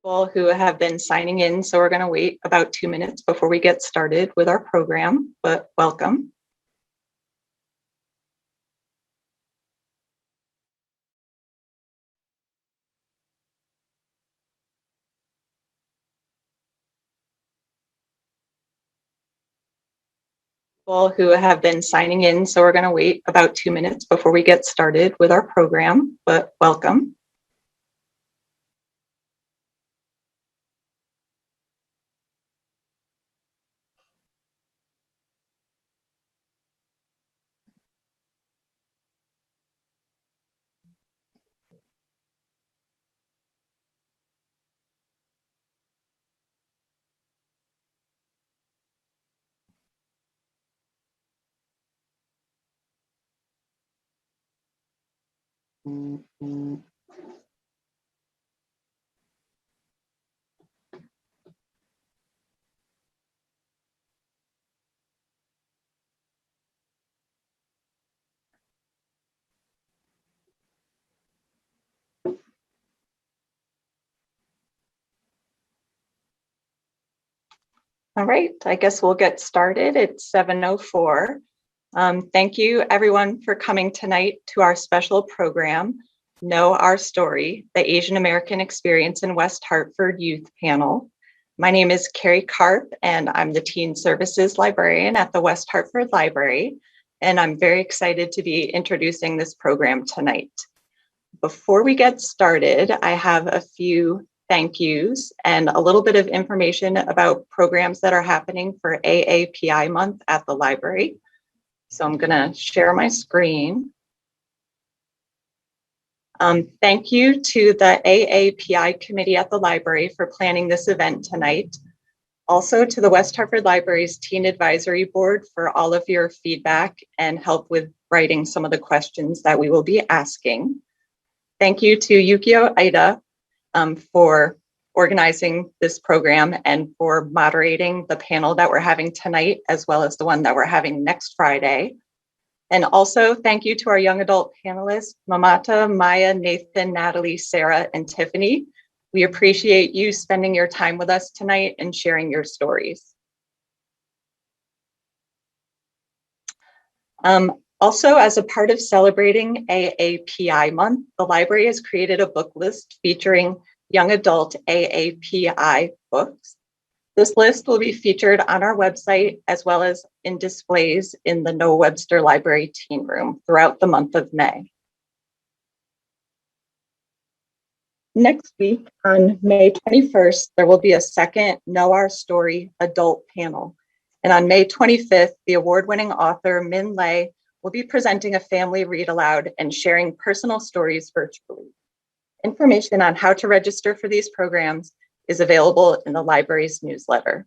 People who have been signing in, so we're going to wait about 2 minutes before we get started with our program, but welcome. People who have been signing in, so we're going to wait about 2 minutes before we get started with our program, but welcome. All right, I guess we'll get started. It's 7:04. Thank you everyone for coming tonight to our special program, Know Our Story, the Asian American Experience in West Hartford Youth Panel. My name is Carrie Karp and I'm the Teen Services Librarian at the West Hartford Library. And I'm very excited to be introducing this program tonight. Before we get started, I have a few thank yous and a little bit of information about programs that are happening for AAPI month at the library. So I'm gonna share my screen. Thank you to the AAPI committee at the library for planning this event tonight. Also to the West Hartford Library's Teen Advisory Board for all of your feedback and help with writing some of the questions that we will be asking. Thank you to Yukiyo Iida for organizing this program and for moderating the panel that we're having tonight, as well as the one that we're having next Friday. And also thank you to our young adult panelists, Mamata, Maya, Nathan, Natalie, Sarah, and Tiffany. We appreciate you spending your time with us tonight and sharing your stories. Also, as a part of celebrating AAPI month, the library has created a book list featuring young adult AAPI books. This list will be featured on our website as well as in displays in the Noah Webster Library Teen Room throughout the month of May. Next week on May 21st, there will be a second Know Our Story adult panel. And on May 25th, the award-winning author Min Lei will be presenting a family read aloud and sharing personal stories virtually. Information on how to register for these programs is available in the library's newsletter.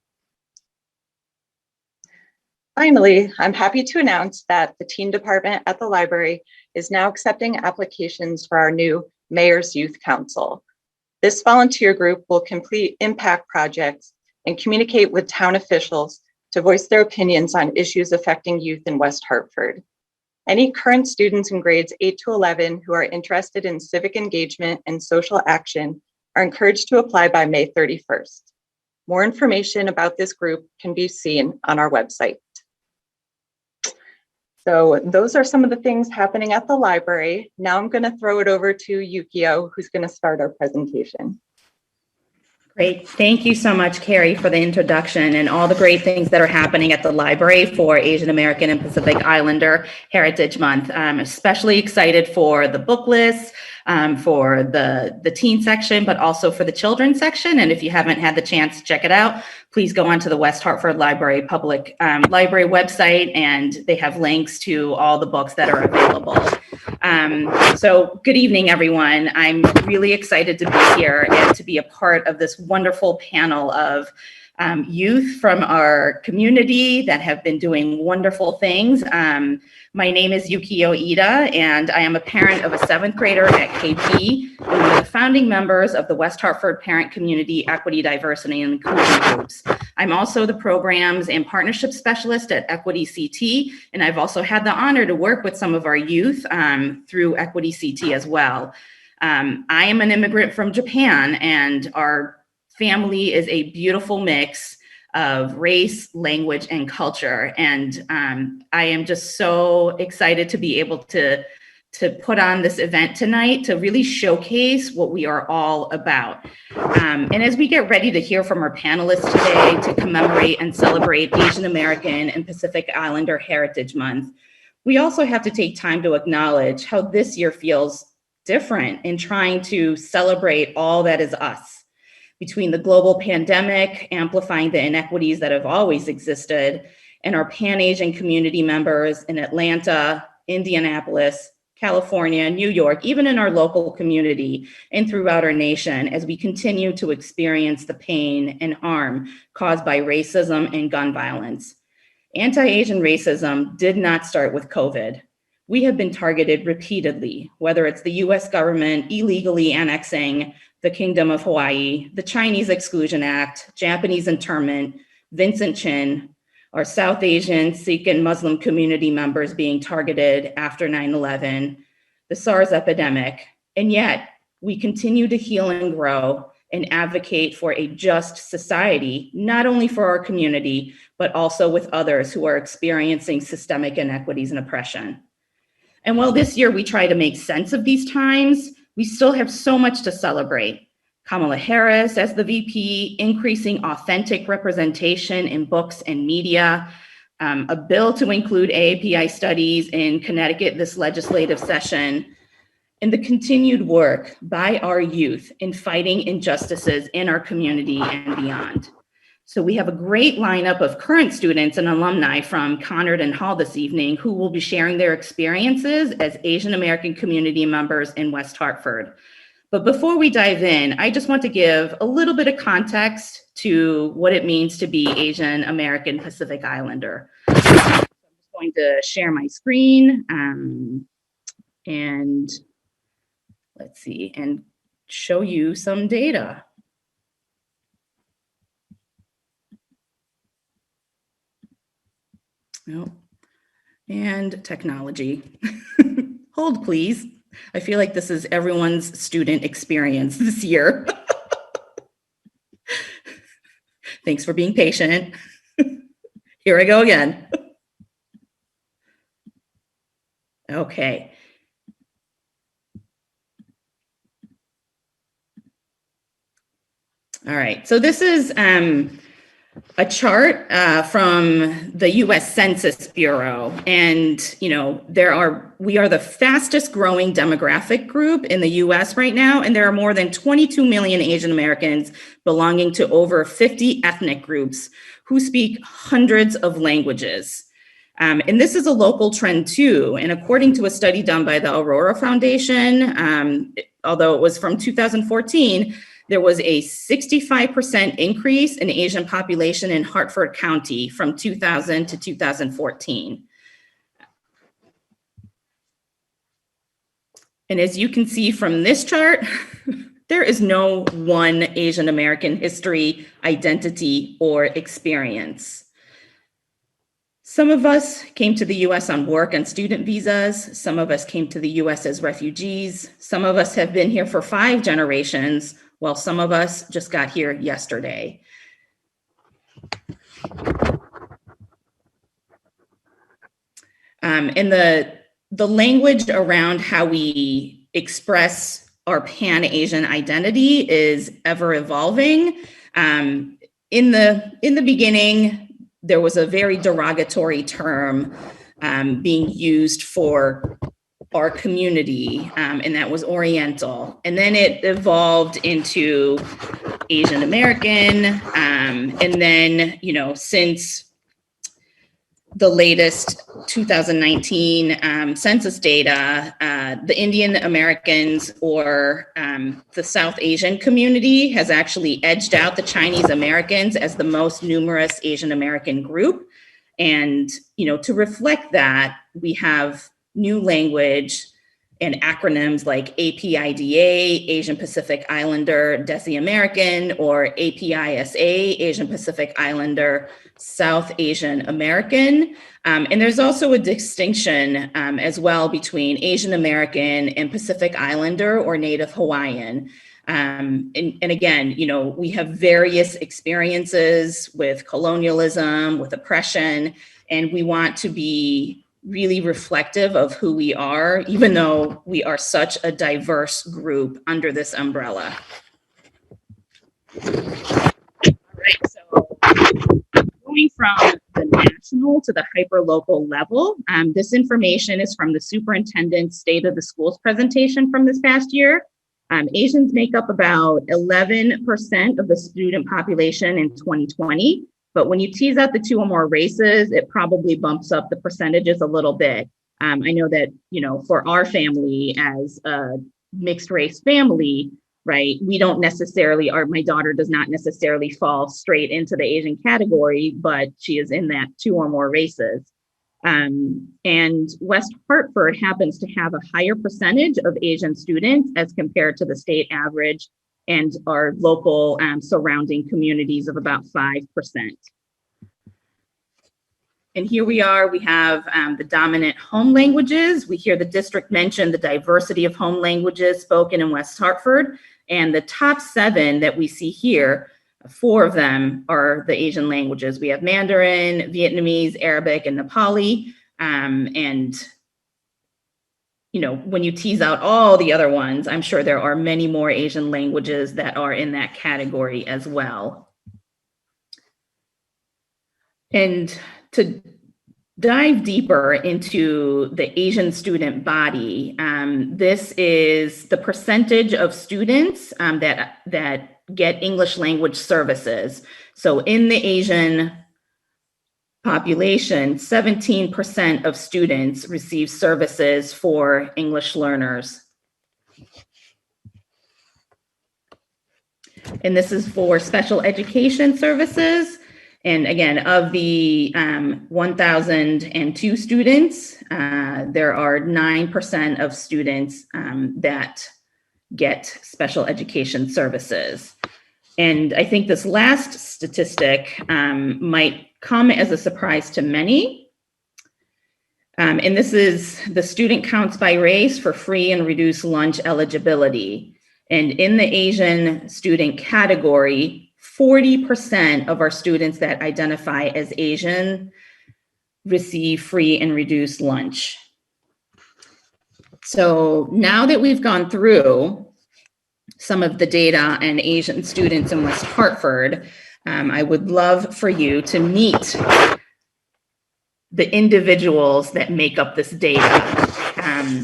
Finally, I'm happy to announce that the teen department at the library is now accepting applications for our new Mayor's Youth Council. This volunteer group will complete impact projects and communicate with town officials to voice their opinions on issues affecting youth in West Hartford. Any current students in grades 8 to 11 who are interested in civic engagement and social action are encouraged to apply by May 31st. More information about this group can be seen on our website. So those are some of the things happening at the library. Now I'm going to throw it over to Yukiyo, who's going to start our presentation. Great. Thank you so much, Carrie, for the introduction and all the great things that are happening at the library for Asian American and Pacific Islander Heritage Month. I'm especially excited for the book list, for the teen section, but also for the children's section. And if you haven't had the chance to check it out, please go onto the West Hartford Library public library website, and they have links to all the books that are available. So good evening, everyone. I'm really excited to be here and to be a part of this wonderful panel of youth from our community that have been doing wonderful things. My name is Yukiyo Iida, and I am a parent of a 7th grader at KP and one of the founding members of the West Hartford Parent Community Equity, Diversity, and Inclusion Groups. I'm also the Programs and Partnership Specialist at EquityCT, and I've also had the honor to work with some of our youth through EquityCT as well. I am an immigrant from Japan, and our family is a beautiful mix of race, language, and culture. And I am just so excited to be able to put on this event tonight to really showcase what we are all about. And as we get ready to hear from our panelists today to commemorate and celebrate Asian American and Pacific Islander Heritage Month, we also have to take time to acknowledge how this year feels different in trying to celebrate all that is us. Between the global pandemic, amplifying the inequities that have always existed, and our Pan-Asian community members in Atlanta, Indianapolis, California, New York, even in our local community and throughout our nation, as we continue to experience the pain and harm caused by racism and gun violence. Anti-Asian racism did not start with COVID. We have been targeted repeatedly, whether it's the US government illegally annexing the Kingdom of Hawaii, the Chinese Exclusion Act, Japanese internment, Vincent Chin, our South Asian, Sikh, and Muslim community members being targeted after 9/11, the SARS epidemic, and yet we continue to heal and grow and advocate for a just society, not only for our community, but also with others who are experiencing systemic inequities and oppression. And while this year we try to make sense of these times, we still have so much to celebrate. Kamala Harris as the VP, increasing authentic representation in books and media, a bill to include AAPI studies in Connecticut this legislative session, and the continued work by our youth in fighting injustices in our community and beyond. So we have a great lineup of current students and alumni from Conard and Hall this evening who will be sharing their experiences as Asian American community members in West Hartford. But before we dive in, I just want to give a little bit of context to what it means to be Asian American Pacific Islander. So I'm just going to share my screen and let's see, and show you some data. Oh, and technology. Hold, please. I feel like this is everyone's student experience this year. Thanks for being patient. Here I go again. Okay. All right, so this is a chart from the US Census Bureau. And, you know, we are the fastest growing demographic group in the US right now. And there are more than 22 million Asian Americans belonging to over 50 ethnic groups who speak hundreds of languages. And this is a local trend too. And according to a study done by the Aurora Foundation, although it was from 2014, there was a 65% increase in Asian population in Hartford County from 2000 to 2014. And as you can see from this chart, there is no one Asian American history, identity, or experience. Some of us came to the US on work and student visas. Some of us came to the US as refugees. Some of us have been here for 5 generations, while some of us just got here yesterday. And the language around how we express our Pan-Asian identity is ever evolving. In the beginning, there was a very derogatory term being used for our community, and that was Oriental. And then it evolved into Asian American. And then, you know, since the latest 2019 census data, the Indian Americans or the South Asian community has actually edged out the Chinese Americans as the most numerous Asian American group. And, you know, to reflect that, we have new language and acronyms like APIDA, Asian Pacific Islander Desi American, or APISA, Asian Pacific Islander South Asian American. And there's also a distinction as well between Asian American and Pacific Islander or Native Hawaiian. And again, we have various experiences with colonialism, with oppression, and we want to be really reflective of who we are, even though we are such a diverse group under this umbrella. All right, so going from the national to the hyperlocal level, this information is from the superintendent's State of the Schools presentation from this past year. Asians make up about 11% of the student population in 2020, but when you tease out the two or more races, it probably bumps up the percentages a little bit. I know that, for our family as a mixed race family, right, we don't necessarily, my daughter does not necessarily fall straight into the Asian category, but she is in that two or more races. And West Hartford happens to have a higher percentage of Asian students as compared to the state average and our local surrounding communities of about 5%. And here we are, we have the dominant home languages. We hear the district mention the diversity of home languages spoken in West Hartford, and the top 7 that we see here, 4 of them are the Asian languages. We have Mandarin, Vietnamese, Arabic, and Nepali. And when you tease out all the other ones, I'm sure there are many more Asian languages that are in that category as well. And to dive deeper into the Asian student body, this is the percentage of students that get English language services. So in the Asian population, 17% of students receive services for English learners. And this is for special education services. And again, of the 1,002 students, there are 9% of students that get special education services. And I think this last statistic might come as a surprise to many. And this is the student counts by race for free and reduced lunch eligibility. And in the Asian student category, 40% of our students that identify as Asian receive free and reduced lunch. So now that we've gone through some of the data on Asian students in West Hartford, I would love for you to meet the individuals that make up this data.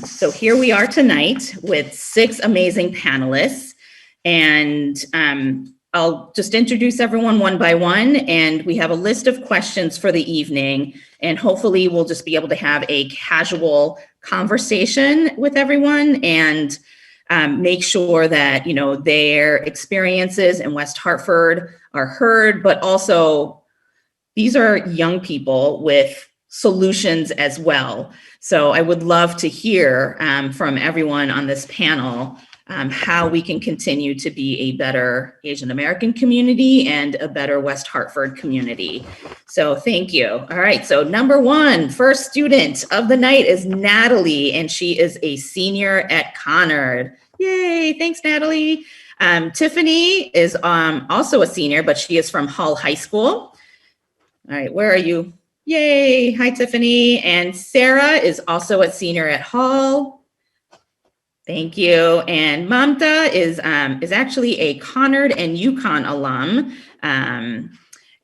So here we are tonight with 6 amazing panelists, and I'll just introduce everyone one by one, and we have a list of questions for the evening, and hopefully we'll just be able to have a casual conversation with everyone and make sure that their experiences in West Hartford are heard, but also these are young people with solutions as well. So I would love to hear from everyone on this panel how we can continue to be a better Asian American community and a better West Hartford community. So thank you. All right, so number 1, first student of the night is Natalie, and she is a senior at Conard. Yay, thanks Natalie. Tiffany is also a senior, but she is from Hull High School. All right, where are you? Yay, hi Tiffany. And Sarah is also a senior at Hull. Thank you. And Mamta is actually a Conard and UConn alum.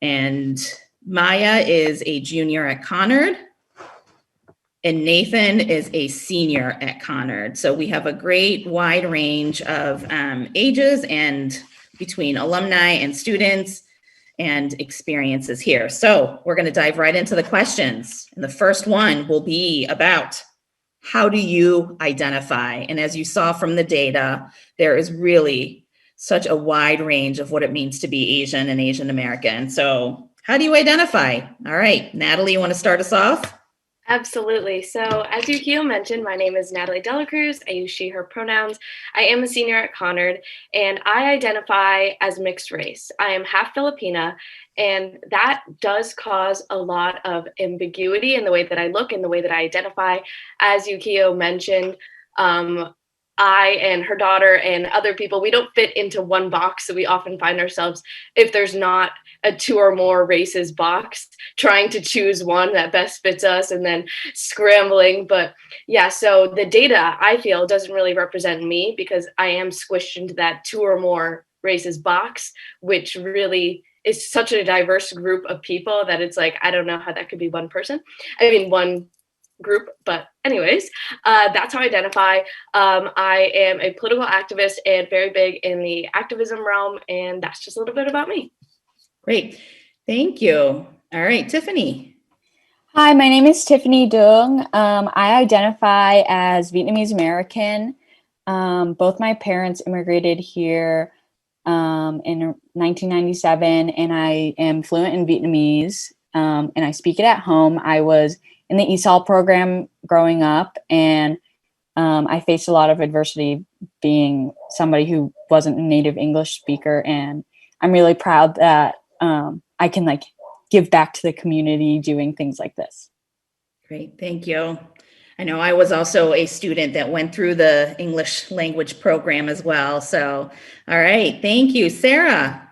And Maya is a junior at Conard. And Nathan is a senior at Conard. So we have a great wide range of ages and between alumni and students and experiences here. So we're going to dive right into the questions. And the first one will be about, how do you identify? And as you saw from the data, there is really such a wide range of what it means to be Asian and Asian American. So how do you identify? All right, Natalie, you want to start us off? Absolutely. So as Yukiyo mentioned, my name is Natalie Delacruz. I use she, her pronouns. I am a senior at Conard, and I identify as mixed race. I am half Filipina, and that does cause a lot of ambiguity in the way that I look and the way that I identify. As Yukiyo mentioned, I and her daughter and other people, we don't fit into one box. So we often find ourselves, if there's not a 2 or more races box, trying to choose one that best fits us and then scrambling. But yeah, so the data, I feel, doesn't really represent me because I am squished into that 2 or more races box, which really is such a diverse group of people that it's like, I don't know how that could be one person. I mean, one group, but anyways, that's how I identify. I am a political activist and very big in the activism realm, and that's just a little bit about me. Great. Thank you. All right, Tiffany. Hi, my name is Tiffany Dung. I identify as Vietnamese American. Both my parents immigrated here in 1997, and I am fluent in Vietnamese, and I speak it at home. I was in the ESOL program growing up, and I faced a lot of adversity being somebody who wasn't a native English speaker, and I'm really proud that I can give back to the community doing things like this. Great, thank you. I know I was also a student that went through the English language program as well. So, all right, thank you. Sarah.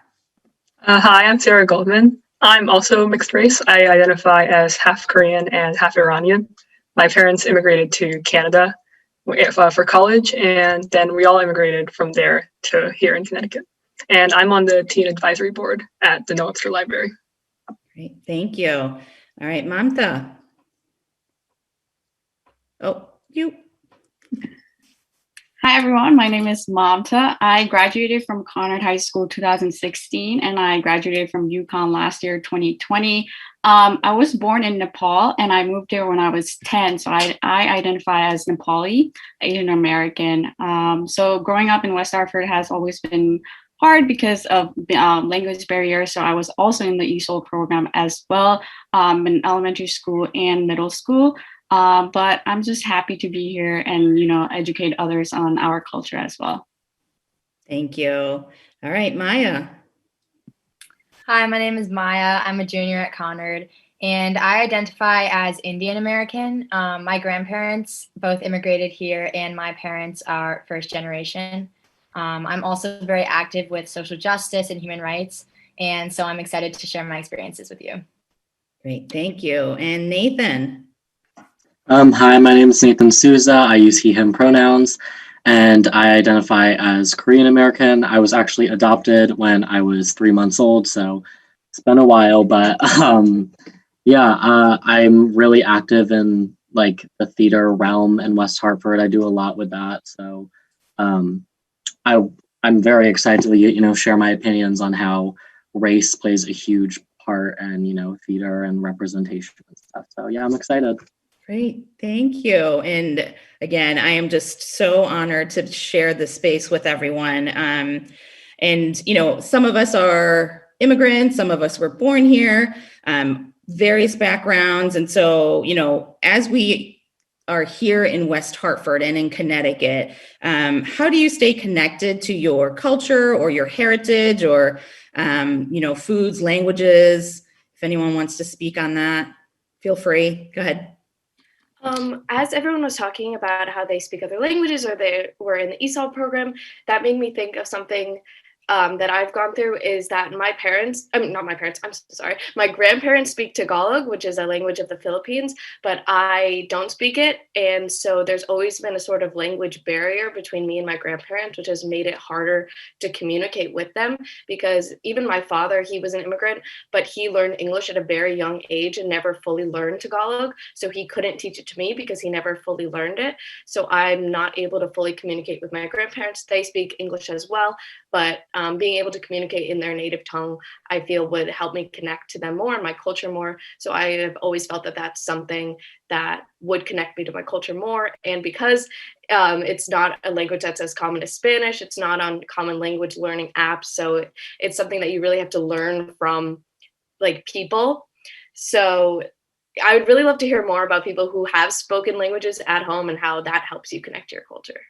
Hi, I'm Sarah Goldman. I'm also mixed race. I identify as half Korean and half Iranian. My parents immigrated to Canada for college, and then we all immigrated from there to here in Connecticut. And I'm on the teen advisory board at the Noah Library. Great, thank you. All right, Mamta. Oh, you. Hi, everyone. My name is Mamta. I graduated from Conard High School 2016, and I graduated from UConn last year, 2020. I was born in Nepal, and I moved here when I was 10. So I identify as Nepali, Asian American. So growing up in West Hartford has always been hard because of language barriers. So I was also in the ESOL program as well, in elementary school and middle school. But I'm just happy to be here and, educate others on our culture as well. Thank you. All right, Maya. Hi, my name is Maya. I'm a junior at Conard, and I identify as Indian American. My grandparents both immigrated here, and my parents are first generation. I'm also very active with social justice and human rights, and so I'm excited to share my experiences with you. Great, thank you. And Nathan. Hi, my name is Nathan Souza. I use he, him pronouns, and I identify as Korean American. I was actually adopted when I was 3 months old, so it's been a while, but I'm really active in the theater realm in West Hartford. I do a lot with that, so I'm very excited to share my opinions on how race plays a huge part in theater and representation and stuff. So yeah, I'm excited. Great, thank you. And again, I am just so honored to share this space with everyone. And some of us are immigrants, some of us were born here, various backgrounds. And so, as we are here in West Hartford and in Connecticut, how do you stay connected to your culture or your heritage or, foods, languages? If anyone wants to speak on that, feel free, go ahead. As everyone was talking about how they speak other languages or they were in the ESOL program, that made me think of something that I've gone through is that my grandparents speak Tagalog, which is a language of the Philippines, but I don't speak it. And so there's always been a sort of language barrier between me and my grandparents, which has made it harder to communicate with them because even my father, he was an immigrant, but he learned English at a very young age and never fully learned Tagalog. So he couldn't teach it to me because he never fully learned it. So I'm not able to fully communicate with my grandparents. They speak English as well, but being able to communicate in their native tongue, I feel would help me connect to them more and my culture more. So I have always felt that that's something that would connect me to my culture more. And because it's not a language that's as common as Spanish, it's not on common language learning apps. So it's something that you really have to learn from people. So I would really love to hear more about people who have spoken languages at home and how that helps you connect to your culture.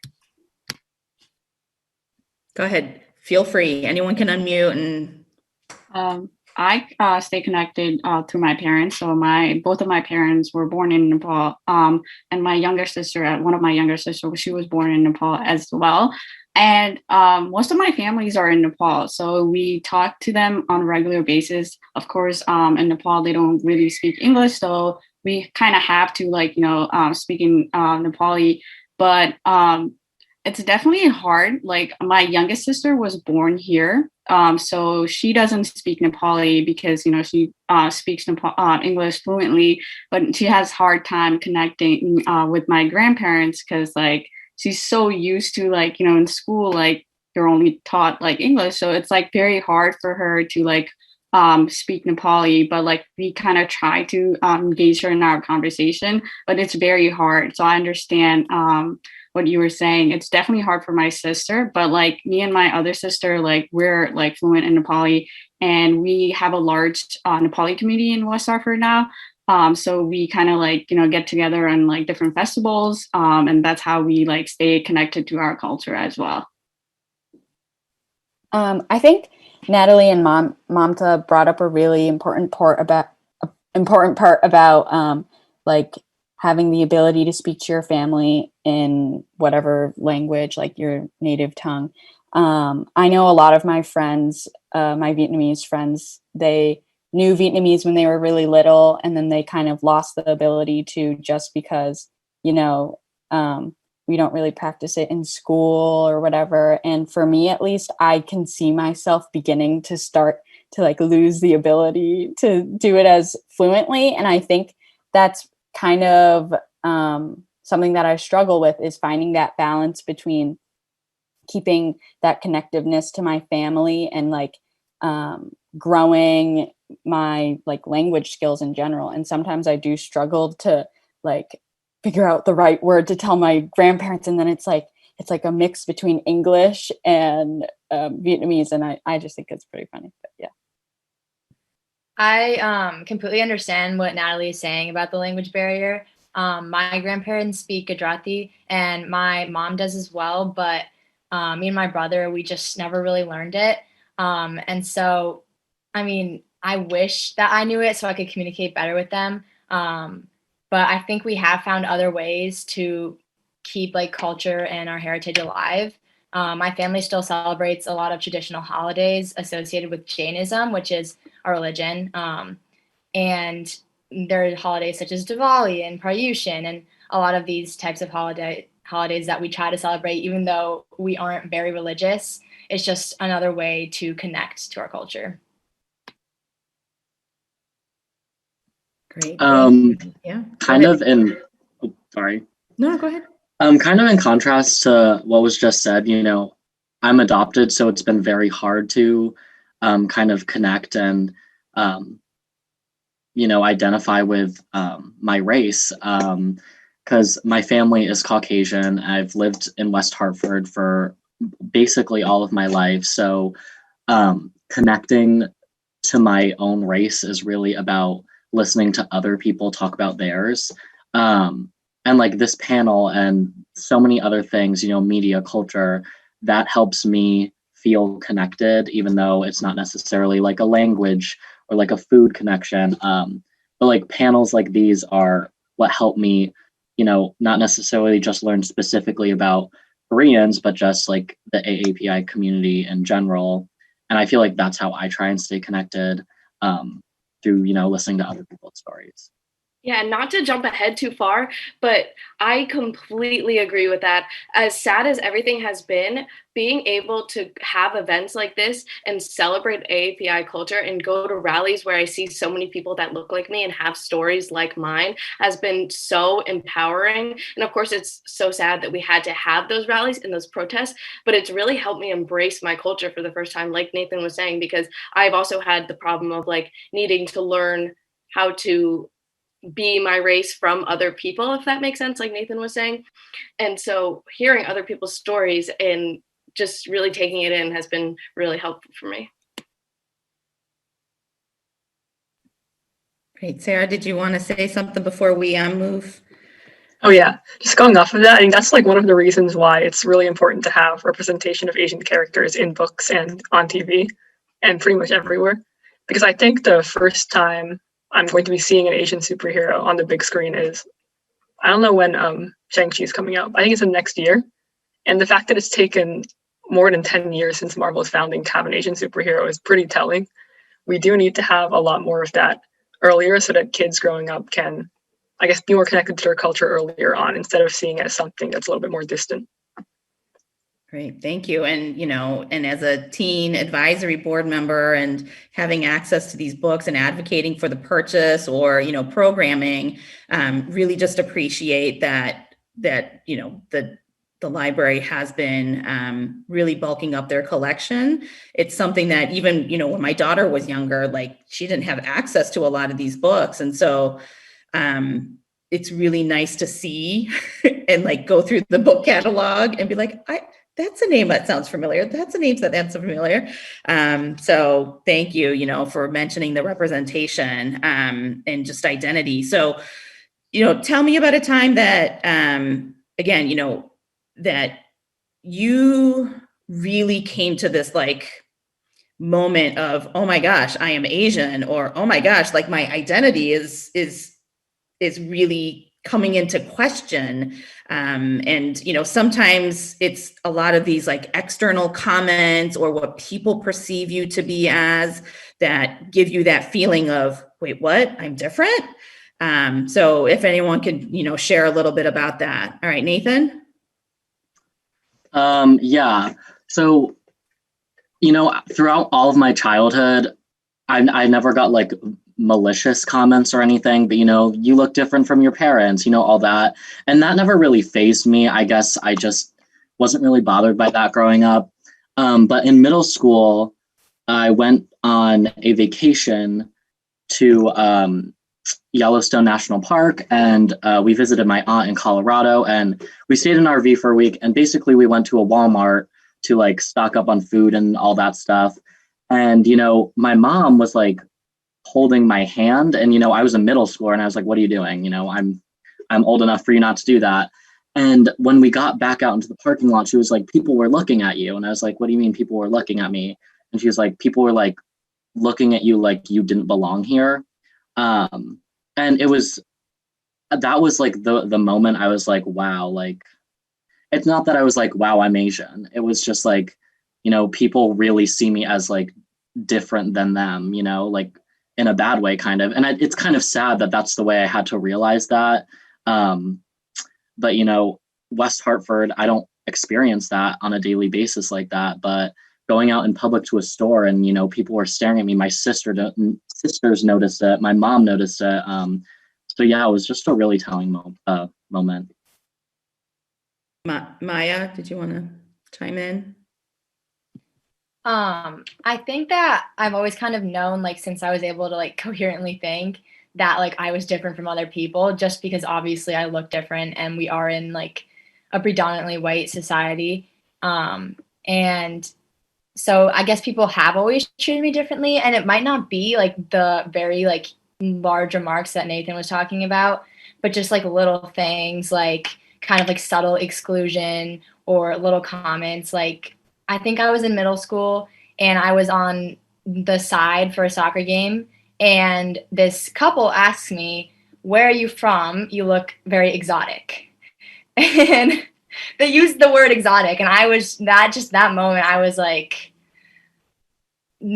Go ahead. Feel free. Anyone can unmute and I stay connected through my parents. So both of my parents were born in Nepal, and my younger sister, one of my younger sisters, she was born in Nepal as well. And most of my families are in Nepal, so we talk to them on a regular basis. Of course, in Nepal they don't really speak English, so we kind of have to speak in Nepali. But it's definitely hard. Like my youngest sister was born here, so she doesn't speak Nepali because she speaks English fluently, but she has hard time connecting with my grandparents because she's so used to in school you're only taught English, so it's very hard for her to speak Nepali, but we kind of try to engage her in our conversation, but it's very hard. So I understand what you were saying. It's definitely hard for my sister, but me and my other sister, we're fluent in Nepali, and we have a large Nepali community in West Hartford now. So we kind of get together on different festivals, and that's how we stay connected to our culture as well. I think Natalie and Mamta brought up a really important part about having the ability to speak to your family in whatever language, your native tongue. I know a lot of my friends, my Vietnamese friends, they knew Vietnamese when they were really little, and then they kind of lost the ability to, just because, we don't really practice it in school or whatever. And for me, at least, I can see myself beginning to start to lose the ability to do it as fluently. And I think that's kind of something that I struggle with, is finding that balance between keeping that connectiveness to my family and growing my language skills in general. And sometimes I do struggle to figure out the right word to tell my grandparents, and then it's a mix between English and Vietnamese, and I just think it's pretty funny. But yeah. I completely understand what Natalie is saying about the language barrier. My grandparents speak Gujarati, and my mom does as well, but me and my brother, we just never really learned it. And so, I mean, I wish that I knew it so I could communicate better with them. But I think we have found other ways to keep culture and our heritage alive. My family still celebrates a lot of traditional holidays associated with Jainism, which is our religion. And there are holidays such as Diwali and Paryushin, and a lot of these types of holidays that we try to celebrate, even though we aren't very religious. It's just another way to connect to our culture. Great. Yeah. Kind of in, sorry. No, go ahead. Kind of in contrast to what was just said, I'm adopted, so it's been very hard to kind of connect and, identify with my race, because my family is Caucasian. I've lived in West Hartford for basically all of my life. So connecting to my own race is really about listening to other people talk about theirs. And this panel and so many other things, media, culture, that helps me feel connected, even though it's not necessarily a language or a food connection. But panels like these are what help me, not necessarily just learn specifically about Koreans, but just the AAPI community in general. And I feel that's how I try and stay connected, through, listening to other people's stories. Yeah, not to jump ahead too far, but I completely agree with that. As sad as everything has been, being able to have events like this and celebrate AAPI culture and go to rallies where I see so many people that look like me and have stories like mine has been so empowering. And of course, it's so sad that we had to have those rallies and those protests, but it's really helped me embrace my culture for the first time, like Nathan was saying, because I've also had the problem of needing to learn how to be my race from other people, if that makes sense, like Nathan was saying. And so hearing other people's stories and just really taking it in has been really helpful for me. Great. Sarah, did you want to say something before we move? Oh yeah, just going off of that, I think that's one of the reasons why it's really important to have representation of Asian characters in books and on TV and pretty much everywhere. because I think the first time I'm going to be seeing an Asian superhero on the big screen is, I don't know when Shang-Chi is coming out. I think it's in next year. And the fact that it's taken more than 10 years since Marvel's founding to have an Asian superhero is pretty telling. We do need to have a lot more of that earlier so that kids growing up can, I guess, be more connected to their culture earlier on instead of seeing it as something that's a little bit more distant. Great, thank you. And, and as a teen advisory board member and having access to these books and advocating for the purchase or, programming, really just appreciate that, the library has been really bulking up their collection. It's something that even, when my daughter was younger, like she didn't have access to a lot of these books. And so it's really nice to see and like go through the book catalog and be like, that's a name that sounds familiar. That's a name that sounds familiar. So thank you, for mentioning the representation and just identity. So, tell me about a time that, again, that you really came to this like moment of, oh my gosh, I am Asian, or oh my gosh, like my identity is really coming into question. And, sometimes it's a lot of these like external comments or what people perceive you to be as that give you that feeling of, wait, what? I'm different. So if anyone could, share a little bit about that. All right, Nathan. Yeah. So, throughout all of my childhood, I never got like malicious comments or anything, but you look different from your parents, all that. And that never really fazed me. I guess I just wasn't really bothered by that growing up. But in middle school, I went on a vacation to Yellowstone National Park, and we visited my aunt in Colorado, and we stayed in an RV for a week. And basically we went to a Walmart to like stock up on food and all that stuff. And, my mom was like holding my hand, and, I was a middle schooler, and I was like, what are you doing? I'm old enough for you not to do that. And when we got back out into the parking lot, she was like, people were looking at you. And I was like, what do you mean people were looking at me? And she was like, people were like looking at you like you didn't belong here. And that was like the moment I was like, wow, like, it's not that I was like, wow, I'm Asian. It was just like, people really see me as like different than them, like in a bad way kind of. And it's kind of sad that that's the way I had to realize that. But, West Hartford, I don't experience that on a daily basis like that. But going out in public to a store and, people were staring at me, my sisters noticed it, my mom noticed it. So yeah, it was just a really telling moment. Maya, did you want to chime in? I think that I've always kind of known, like, since I was able to like coherently think that like I was different from other people, just because obviously I look different and we are in like a predominantly white society. And so I guess people have always treated me differently, and it might not be like the very like large remarks that Nathan was talking about, but just like little things like kind of like subtle exclusion or little comments. Like, I think I was in middle school and I was on the side for a soccer game, and this couple asked me, where are you from? You look very exotic. And they used the word exotic, and I was that moment, I was like,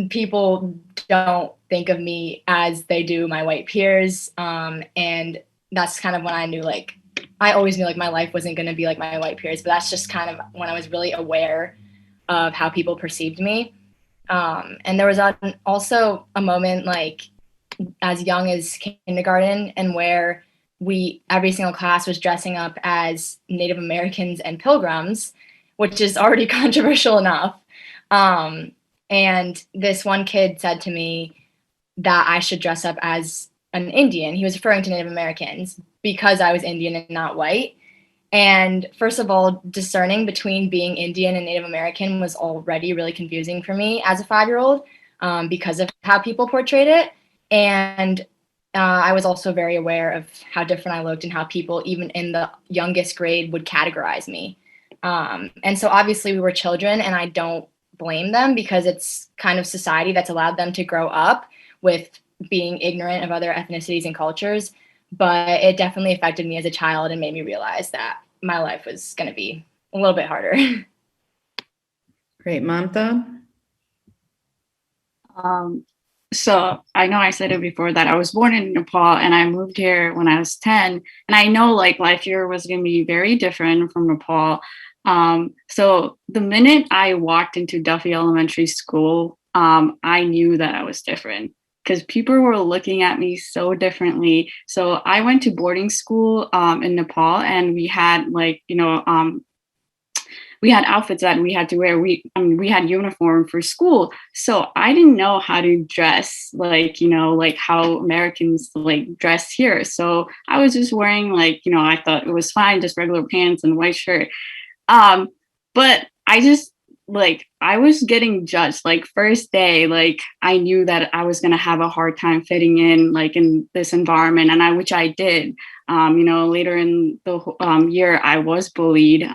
people don't think of me as they do my white peers. And that's kind of when I knew, like, I always knew like my life wasn't going to be like my white peers, but that's just kind of when I was really aware of how people perceived me. And there was also a moment like as young as kindergarten, and where every single class was dressing up as Native Americans and pilgrims, which is already controversial enough. And this one kid said to me that I should dress up as an Indian. He was referring to Native Americans because I was Indian and not white. And first of all, discerning between being Indian and Native American was already really confusing for me as a 5-year-old because of how people portrayed it. And I was also very aware of how different I looked and how people, even in the youngest grade, would categorize me. And so obviously we were children, and I don't blame them because it's kind of society that's allowed them to grow up with being ignorant of other ethnicities and cultures, but it definitely affected me as a child and made me realize that my life was going to be a little bit harder. Great. Mamta? So I know I said it before that I was born in Nepal and I moved here when I was 10. And I know like life here was going to be very different from Nepal. So the minute I walked into Duffy Elementary School, I knew that I was different because people were looking at me so differently. So I went to boarding school in Nepal, and we had we had outfits that we had to wear. We had uniform for school. So I didn't know how to dress like how Americans like dress here. So I was just wearing I thought it was fine, just regular pants and white shirt. But I was getting judged like first day, like I knew that I was going to have a hard time fitting in like in this environment, and which I did. Later in the year I was bullied.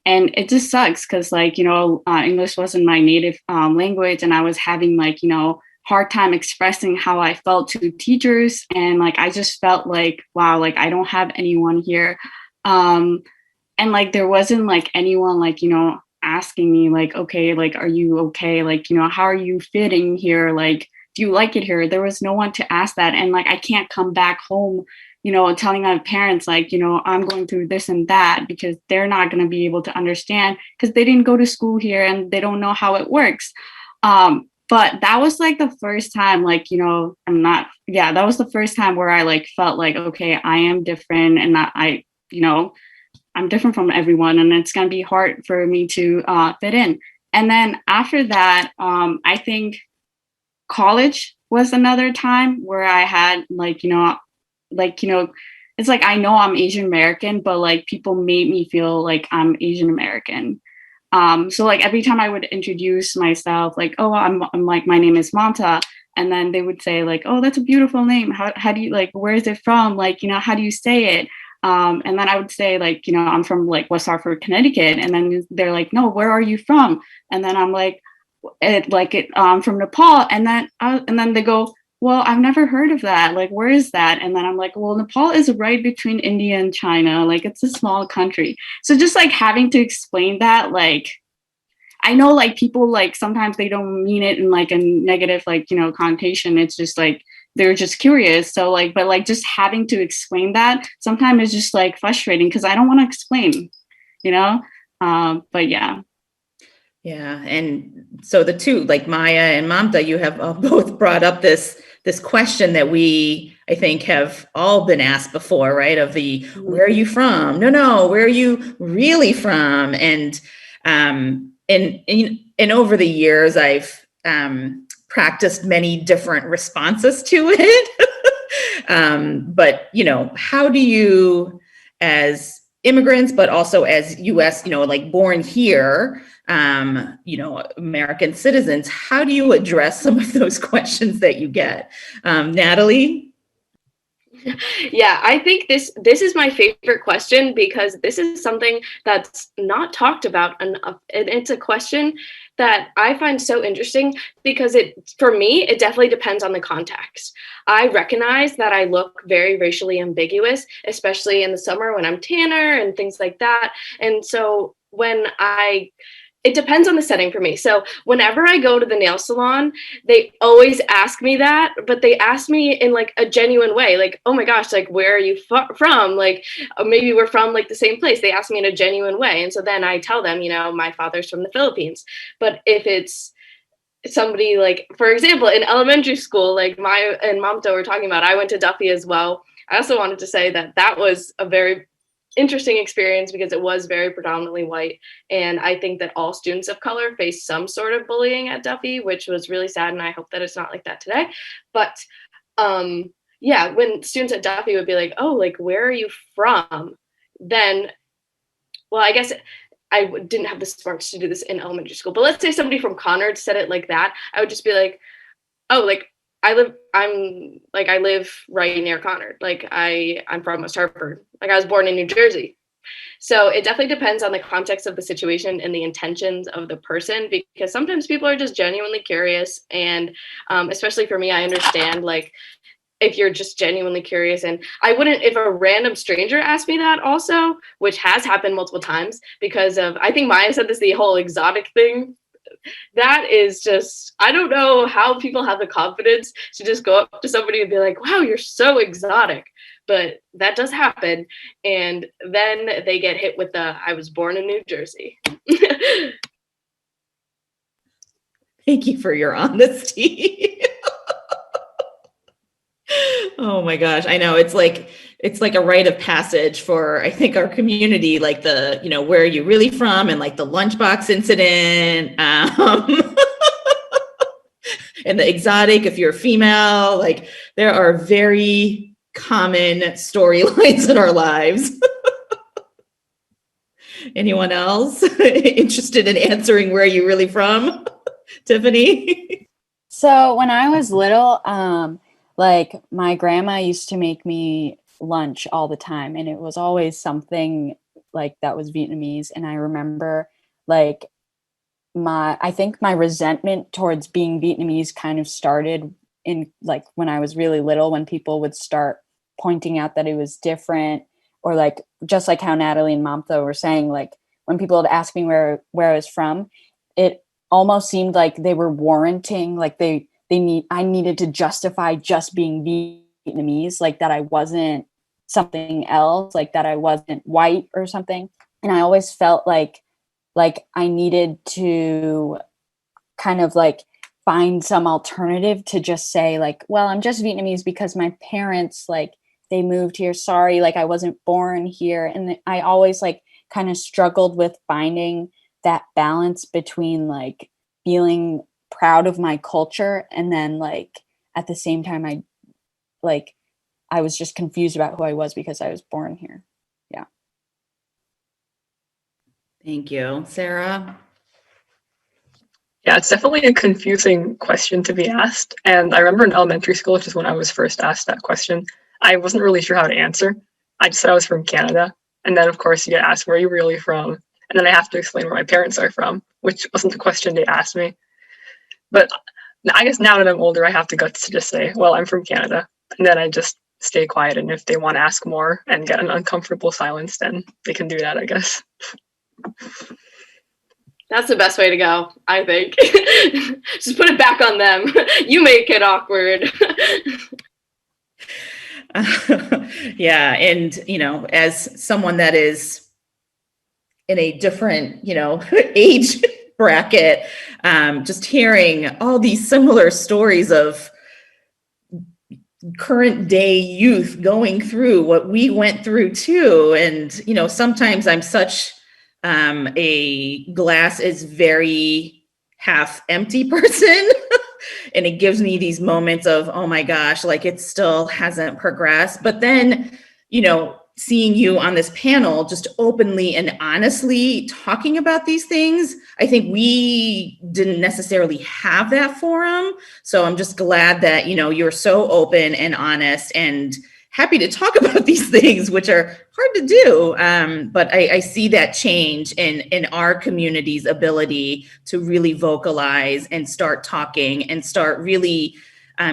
And it just sucks because English wasn't my native language, and I was having hard time expressing how I felt to teachers. And I just felt like, wow, like I don't have anyone here. And there wasn't anyone asking me okay, are you okay? How are you fitting here? Do you like it here? There was no one to ask that. And I can't come back home telling my parents, I'm going through this and that, because they're not going to be able to understand because they didn't go to school here and they don't know how it works. But that was the first time, that was the first time where I felt okay, I am different, and I'm different from everyone, and it's going to be hard for me to fit in. And then after that, I think college was another time where I had it's I know I'm Asian American, but people made me feel like I'm Asian American. So every time I would introduce myself, oh, I'm my name is Manta, and then they would say oh, that's a beautiful name. How do you where is it from? How do you say it? And then I would say I'm from West Hartford, Connecticut, and then they're no, where are you from? And then I'm I'm from Nepal, and then they go, well, I've never heard of that. Where is that? And then I'm well, Nepal is right between India and China. It's a small country. So just having to explain that, I know people sometimes they don't mean it in a negative connotation. It's just they're just curious. So but just having to explain that sometimes is just frustrating because I don't want to explain, but yeah. Yeah. And so the two, Maya and Mamta, you have both brought up this question that we, I think, have all been asked before, right? Of the, where are you from? No, where are you really from? And over the years, I've practiced many different responses to it. But, how do you, as immigrants, but also as US, born here, American citizens, how do you address some of those questions that you get? Natalie? Yeah, I think this is my favorite question because this is something that's not talked about enough. And it's a question that I find so interesting because for me, it definitely depends on the context. I recognize that I look very racially ambiguous, especially in the summer when I'm tanner and things like that. And so it depends on the setting for me. So whenever I go to the nail salon, they always ask me that, but they ask me in a genuine way, oh my gosh, where are you from? Maybe we're from the same place. They ask me in a genuine way. And so then I tell them, my father's from the Philippines. But if it's somebody for example, in elementary school, Maya and Mamta were talking about, I went to Duffy as well. I also wanted to say that was a very interesting experience because it was very predominantly white. And I think that all students of color face some sort of bullying at Duffy, which was really sad. And I hope that it's not like that today. But yeah, when students at Duffy would be oh, where are you from? Then, well, I guess I didn't have the smarts to do this in elementary school, but let's say somebody from Conard said it like that. I would just be oh, I live right near Conard. I'm from West Hartford. I was born in New Jersey. So it definitely depends on the context of the situation and the intentions of the person, because sometimes people are just genuinely curious. And especially for me, I understand like if you're just genuinely curious, and I wouldn't, if a random stranger asked me that also, which has happened multiple times because of, I think Maya said this, the whole exotic thing. That is just, I don't know how people have the confidence to just go up to somebody and be like, wow, you're so exotic. But that does happen. And then they get hit with the, I was born in New Jersey. Thank you for your honesty. Oh my gosh. I know it's like a rite of passage for, I think, our community, like the, where are you really from? And like the lunchbox incident, and the exotic, if you're female, like there are very common storylines in our lives. Anyone else interested in answering where are you really from? Tiffany? So when I was little, like my grandma used to make me lunch all the time, and it was always something like that was Vietnamese. And I remember like I think my resentment towards being Vietnamese kind of started in like when I was really little, when people would start pointing out that it was different, or like just like how Natalie and Mamta were saying, like when people would ask me where I was from, it almost seemed like they were warranting, like I needed to justify just being Vietnamese, like that I wasn't something else, like that I wasn't white or something. And I always felt like I needed to kind of like find some alternative to just say like, well, I'm just Vietnamese because my parents, like they moved here. Sorry, like I wasn't born here. And I always like kind of struggled with finding that balance between like feeling proud of my culture and then like at the same time I was just confused about who I was because I was born here. Yeah. Thank you. Sarah? Yeah, it's definitely a confusing question to be asked. And I remember in elementary school, which is when I was first asked that question, I wasn't really sure how to answer. I just said I was from Canada. And then, of course, you get asked, where are you really from? And then I have to explain where my parents are from, which wasn't the question they asked me. But I guess now that I'm older, I have the guts to just say, well, I'm from Canada. And then I just stay quiet. And if they want to ask more and get an uncomfortable silence, then they can do that, I guess. That's the best way to go, I think. Just put it back on them. You make it awkward. Yeah. And, as someone that is in a different, age bracket, just hearing all these similar stories of current day youth going through what we went through too. And, sometimes I'm such a glass is very half empty person. And it gives me these moments of, oh my gosh, like it still hasn't progressed. But then, seeing you on this panel, just openly and honestly talking about these things, I think we didn't necessarily have that forum. So I'm just glad that, you're so open and honest and happy to talk about these things, which are hard to do. But I see that change in our community's ability to really vocalize and start talking and start really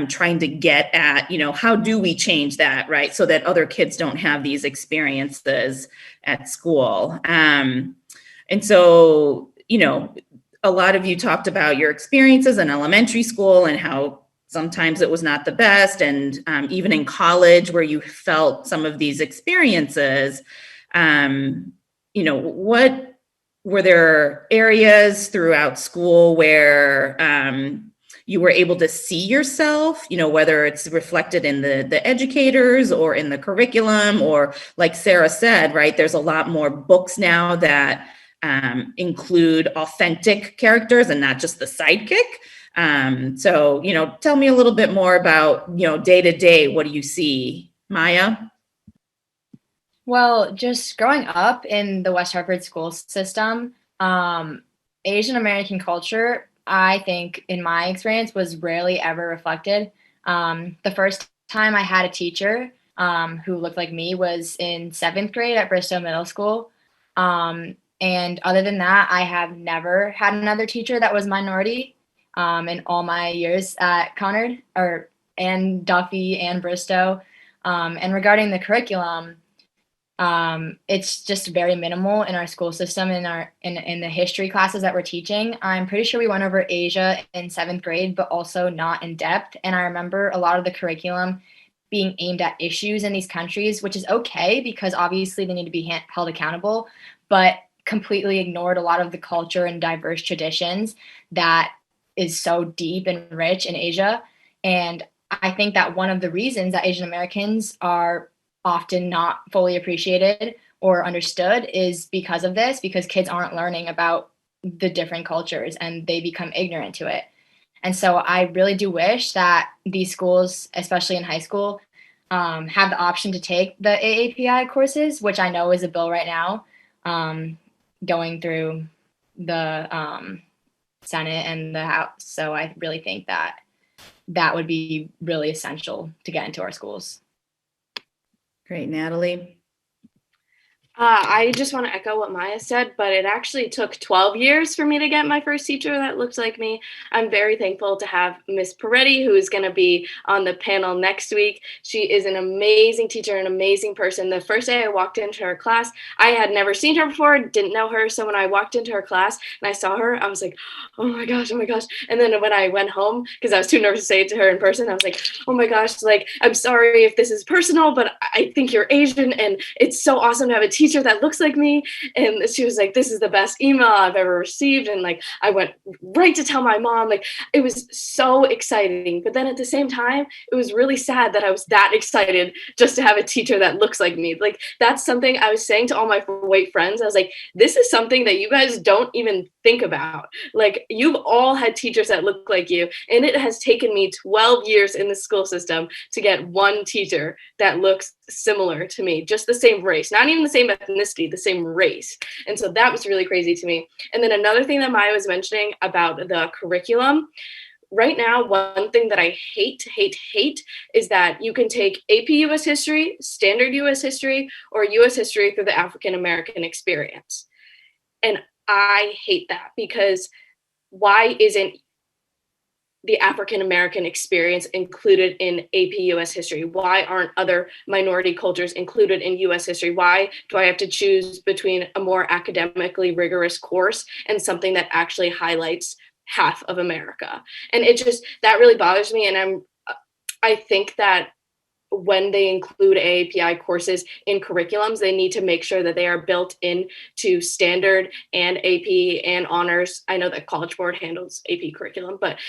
trying to get at, how do we change that, right? So that other kids don't have these experiences at school. And so, a lot of you talked about your experiences in elementary school and how sometimes it was not the best. And even in college where you felt some of these experiences, what were there areas throughout school where you were able to see yourself, whether it's reflected in the educators or in the curriculum, or like Sarah said, right, there's a lot more books now that include authentic characters and not just the sidekick. So, tell me a little bit more about, day to day, what do you see? Maya? Well, just growing up in the West Hartford school system, Asian American culture, I think in my experience was rarely ever reflected. The first time I had a teacher who looked like me was in 7th grade at Bristow Middle School. And other than that, I have never had another teacher that was minority in all my years at Conard and Duffy and Bristow. And regarding the curriculum, it's just very minimal in our school system in the history classes that we're teaching. I'm pretty sure we went over Asia in 7th grade, but also not in depth. And I remember a lot of the curriculum being aimed at issues in these countries, which is okay because obviously they need to be held accountable, but completely ignored a lot of the culture and diverse traditions that is so deep and rich in Asia. And I think that one of the reasons that Asian Americans are often not fully appreciated or understood is because of this, because kids aren't learning about the different cultures and they become ignorant to it. And so I really do wish that these schools, especially in high school, have the option to take the AAPI courses, which I know is a bill right now, going through the Senate and the House. So I really think that that would be really essential to get into our schools. Great, Natalie. I just want to echo what Maya said, but it actually took 12 years for me to get my first teacher that looked like me. I'm very thankful to have Miss Peretti, who is going to be on the panel next week. She is an amazing teacher, an amazing person. The first day I walked into her class, I had never seen her before, didn't know her. So when I walked into her class and I saw her, I was like, oh my gosh. And then when I went home, because I was too nervous to say it to her in person, I was like, oh my gosh, like, I'm sorry if this is personal, but I think you're Asian and it's so awesome to have a teacher that looks like me. And she was like, this is the best email I've ever received. And like, I went right to tell my mom. Like, it was so exciting. But then at the same time, it was really sad that I was that excited just to have a teacher that looks like me. Like, that's something I was saying to all my white friends. I was like, this is something that you guys don't even think about. Like, you've all had teachers that look like you. And it has taken me 12 years in the school system to get one teacher that looks similar to me, just the same race, not even the same ethnicity, the same race. And so that was really crazy to me. And then another thing that Maya was mentioning about the curriculum, right now, one thing that I hate is that you can take AP US history, standard US history, or US history through the African American experience. And I hate that, because why isn't the African American experience included in AP US history? Why aren't other minority cultures included in US history? Why do I have to choose between a more academically rigorous course and something that actually highlights half of America? And it just, that really bothers me. And I think that when they include AAPI courses in curriculums, they need to make sure that they are built into standard and AP and honors. I know that College Board handles AP curriculum, but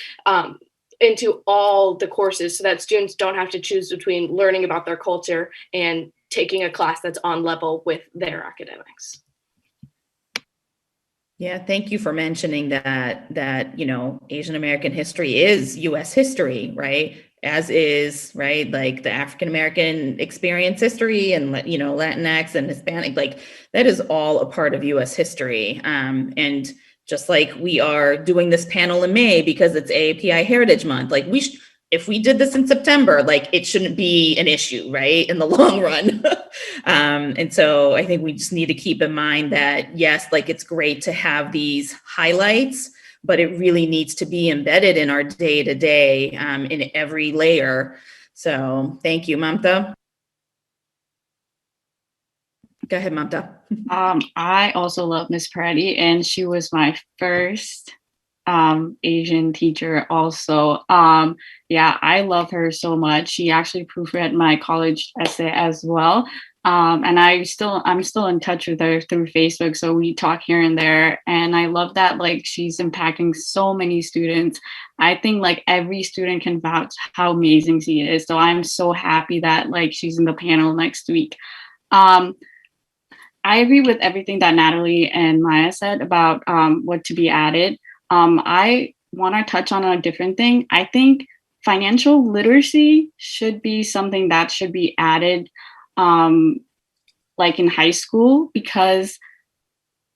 into all the courses so that students don't have to choose between learning about their culture and taking a class that's on level with their academics. Yeah, thank you for mentioning that, you know, Asian American history is US history, right? As is, right? Like the African American experience history and, you know, Latinx and Hispanic, like that is all a part of US history. And just like we are doing this panel in May because it's AAPI Heritage Month, like if we did this in September, like it shouldn't be an issue, right? In the long run. And so I think we just need to keep in mind that, yes, like it's great to have these highlights, but it really needs to be embedded in our day-to-day in every layer. So thank you, Mamta. Go ahead, Mamta. I also love Miss Peretti, and she was my first Asian teacher also. Yeah, I love her so much. She actually proofread my college essay as well. And I'm still in touch with her through Facebook. So we talk here and there. And I love that, like, she's impacting so many students. I think like every student can vouch how amazing she is. So I'm so happy that like she's in the panel next week. I agree with everything that Natalie and Maya said about what to be added. I want to touch on a different thing. I think financial literacy should be something that should be added like in high school, because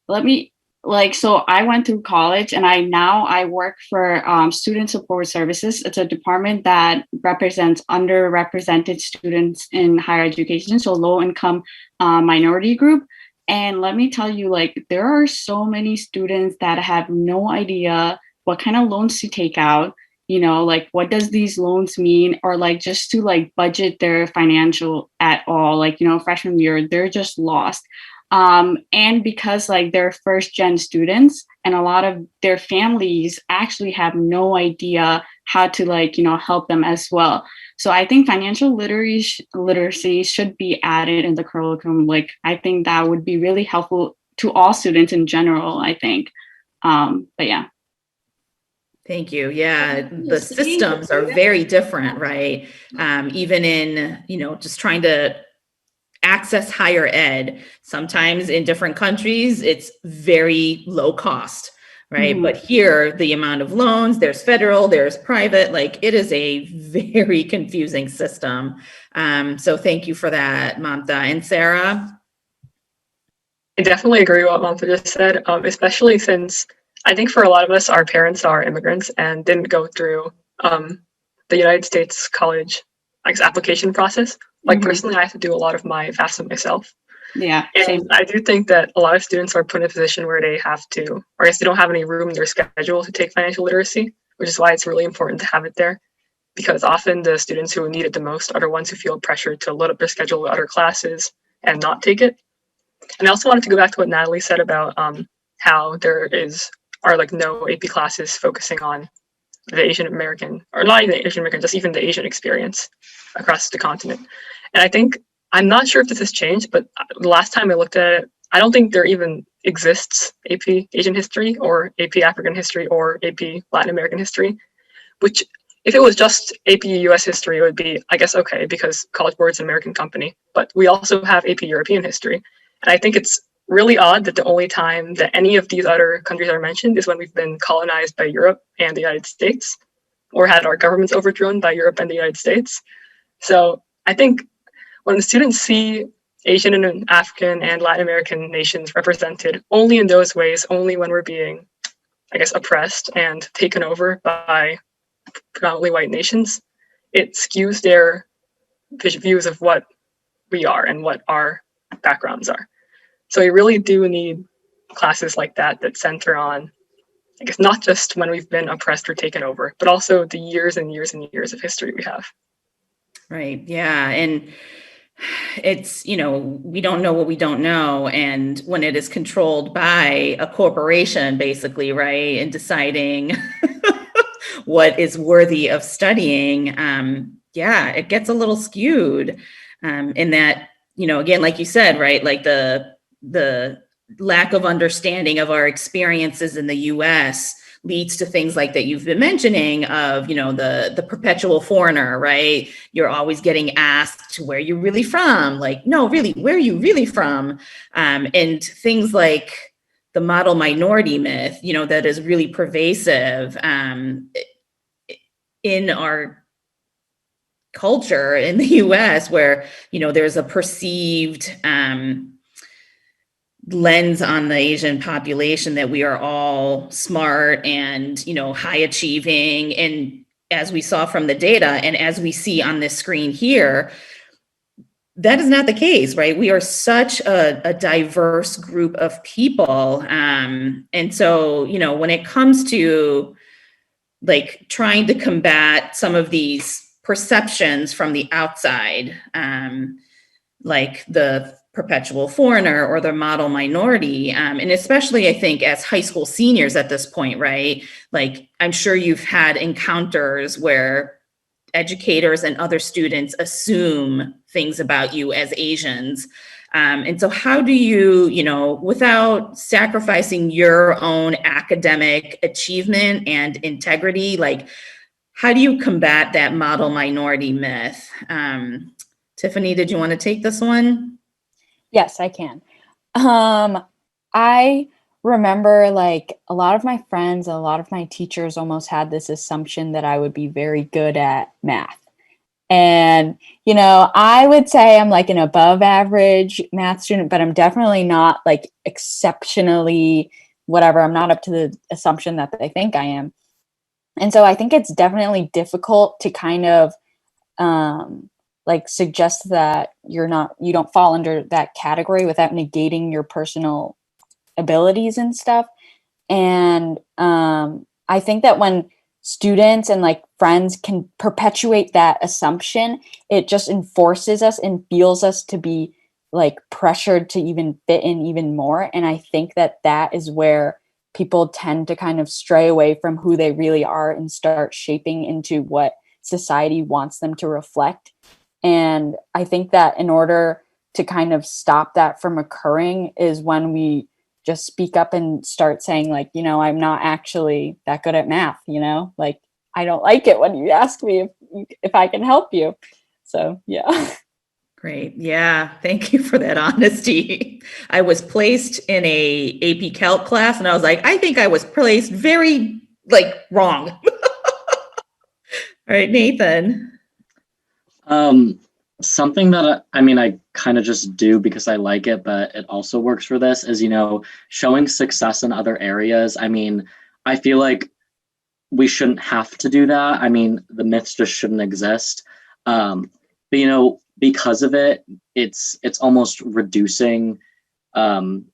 let me like, so I went through college and I work for Student Support Services. It's a department that represents underrepresented students in higher education, so low income minority group. And let me tell you, like, there are so many students that have no idea what kind of loans to take out, like what does these loans mean, or like just to like budget their financial at all, like, freshman year, they're just lost. And because like they're first gen students and a lot of their families actually have no idea how to like, help them as well. So I think financial literacy should be added in the curriculum. Like, I think that would be really helpful to all students in general, I think. But yeah. Thank you. Yeah, the systems are very different, right? Even in, just trying to access higher ed, sometimes in different countries, it's very low cost, right? Mhm. But here, the amount of loans, there's federal, there's private, like it is a very confusing system. So thank you for that, Mamta. And Sarah? I definitely agree with what Mamta just said, especially since I think for a lot of us, our parents are immigrants and didn't go through the United States college, I guess, application process. Like personally, I have to do a lot of my FAFSA myself. Yeah. And Same. I do think that a lot of students are put in a position where they have to, or I guess they don't have any room in their schedule to take financial literacy, which is why it's really important to have it there. Because often the students who need it the most are the ones who feel pressured to load up their schedule with other classes and not take it. And I also wanted to go back to what Natalie said about how there are like no AP classes focusing on the Asian American, or not even the Asian American, just even the Asian experience across the continent. And I think, I'm not sure if this has changed, but the last time I looked at it, I don't think there even exists AP Asian history or AP African history or AP Latin American history, which if it was just AP US history, it would be, I guess, okay, because College Board's an American company, but we also have AP European history. And I think it's really odd that the only time that any of these other countries are mentioned is when we've been colonized by Europe and the United States, or had our governments overthrown by Europe and the United States. So I think when the students see Asian and African and Latin American nations represented only in those ways, only when we're being, I guess, oppressed and taken over by predominantly white nations, it skews their views of what we are and what our backgrounds are. So we really do need classes like that that center on, I guess, not just when we've been oppressed or taken over, but also the years and years and years of history we have. Right. Yeah. And it's, we don't know what we don't know. And when it is controlled by a corporation, basically, right, and deciding what is worthy of studying, it gets a little skewed in that, again, like you said, right, like the lack of understanding of our experiences in the US leads to things like that you've been mentioning of, the perpetual foreigner, right? You're always getting asked, where are you really from? Like, no, really, where are you really from? And things like the model minority myth, that is really pervasive in our culture in the US, where, there's a perceived lens on the Asian population that we are all smart and, high achieving. And as we saw from the data, and as we see on this screen here, that is not the case, right? We are such a diverse group of people. And so, when it comes to like trying to combat some of these perceptions from the outside, like the perpetual foreigner or the model minority. And especially, I think, as high school seniors at this point, right? Like, I'm sure you've had encounters where educators and other students assume things about you as Asians. And so how do you, without sacrificing your own academic achievement and integrity, like, how do you combat that model minority myth? Tiffany, did you want to take this one? Yes, I can. I remember like a lot of my friends, a lot of my teachers almost had this assumption that I would be very good at math. And, I would say I'm like an above average math student, but I'm definitely not like exceptionally whatever, I'm not up to the assumption that they think I am. And so I think it's definitely difficult to kind of like suggest that you don't fall under that category without negating your personal abilities and stuff. And I think that when students and like friends can perpetuate that assumption, it just enforces us and feels us to be like pressured to even fit in even more. And I think that that is where people tend to kind of stray away from who they really are and start shaping into what society wants them to reflect. And I think that in order to kind of stop that from occurring is when we just speak up and start saying like, I'm not actually that good at math, like I don't like it when you ask me if I can help you. So, yeah. Great. Yeah. Thank you for that honesty. I was placed in a AP Calc class and I was like, I think I was placed very wrong. All right, Nathan. Something that I kind of just do because I like it, but it also works for this is, showing success in other areas. I feel like we shouldn't have to do that. The myths just shouldn't exist. But, because of it, it's almost reducing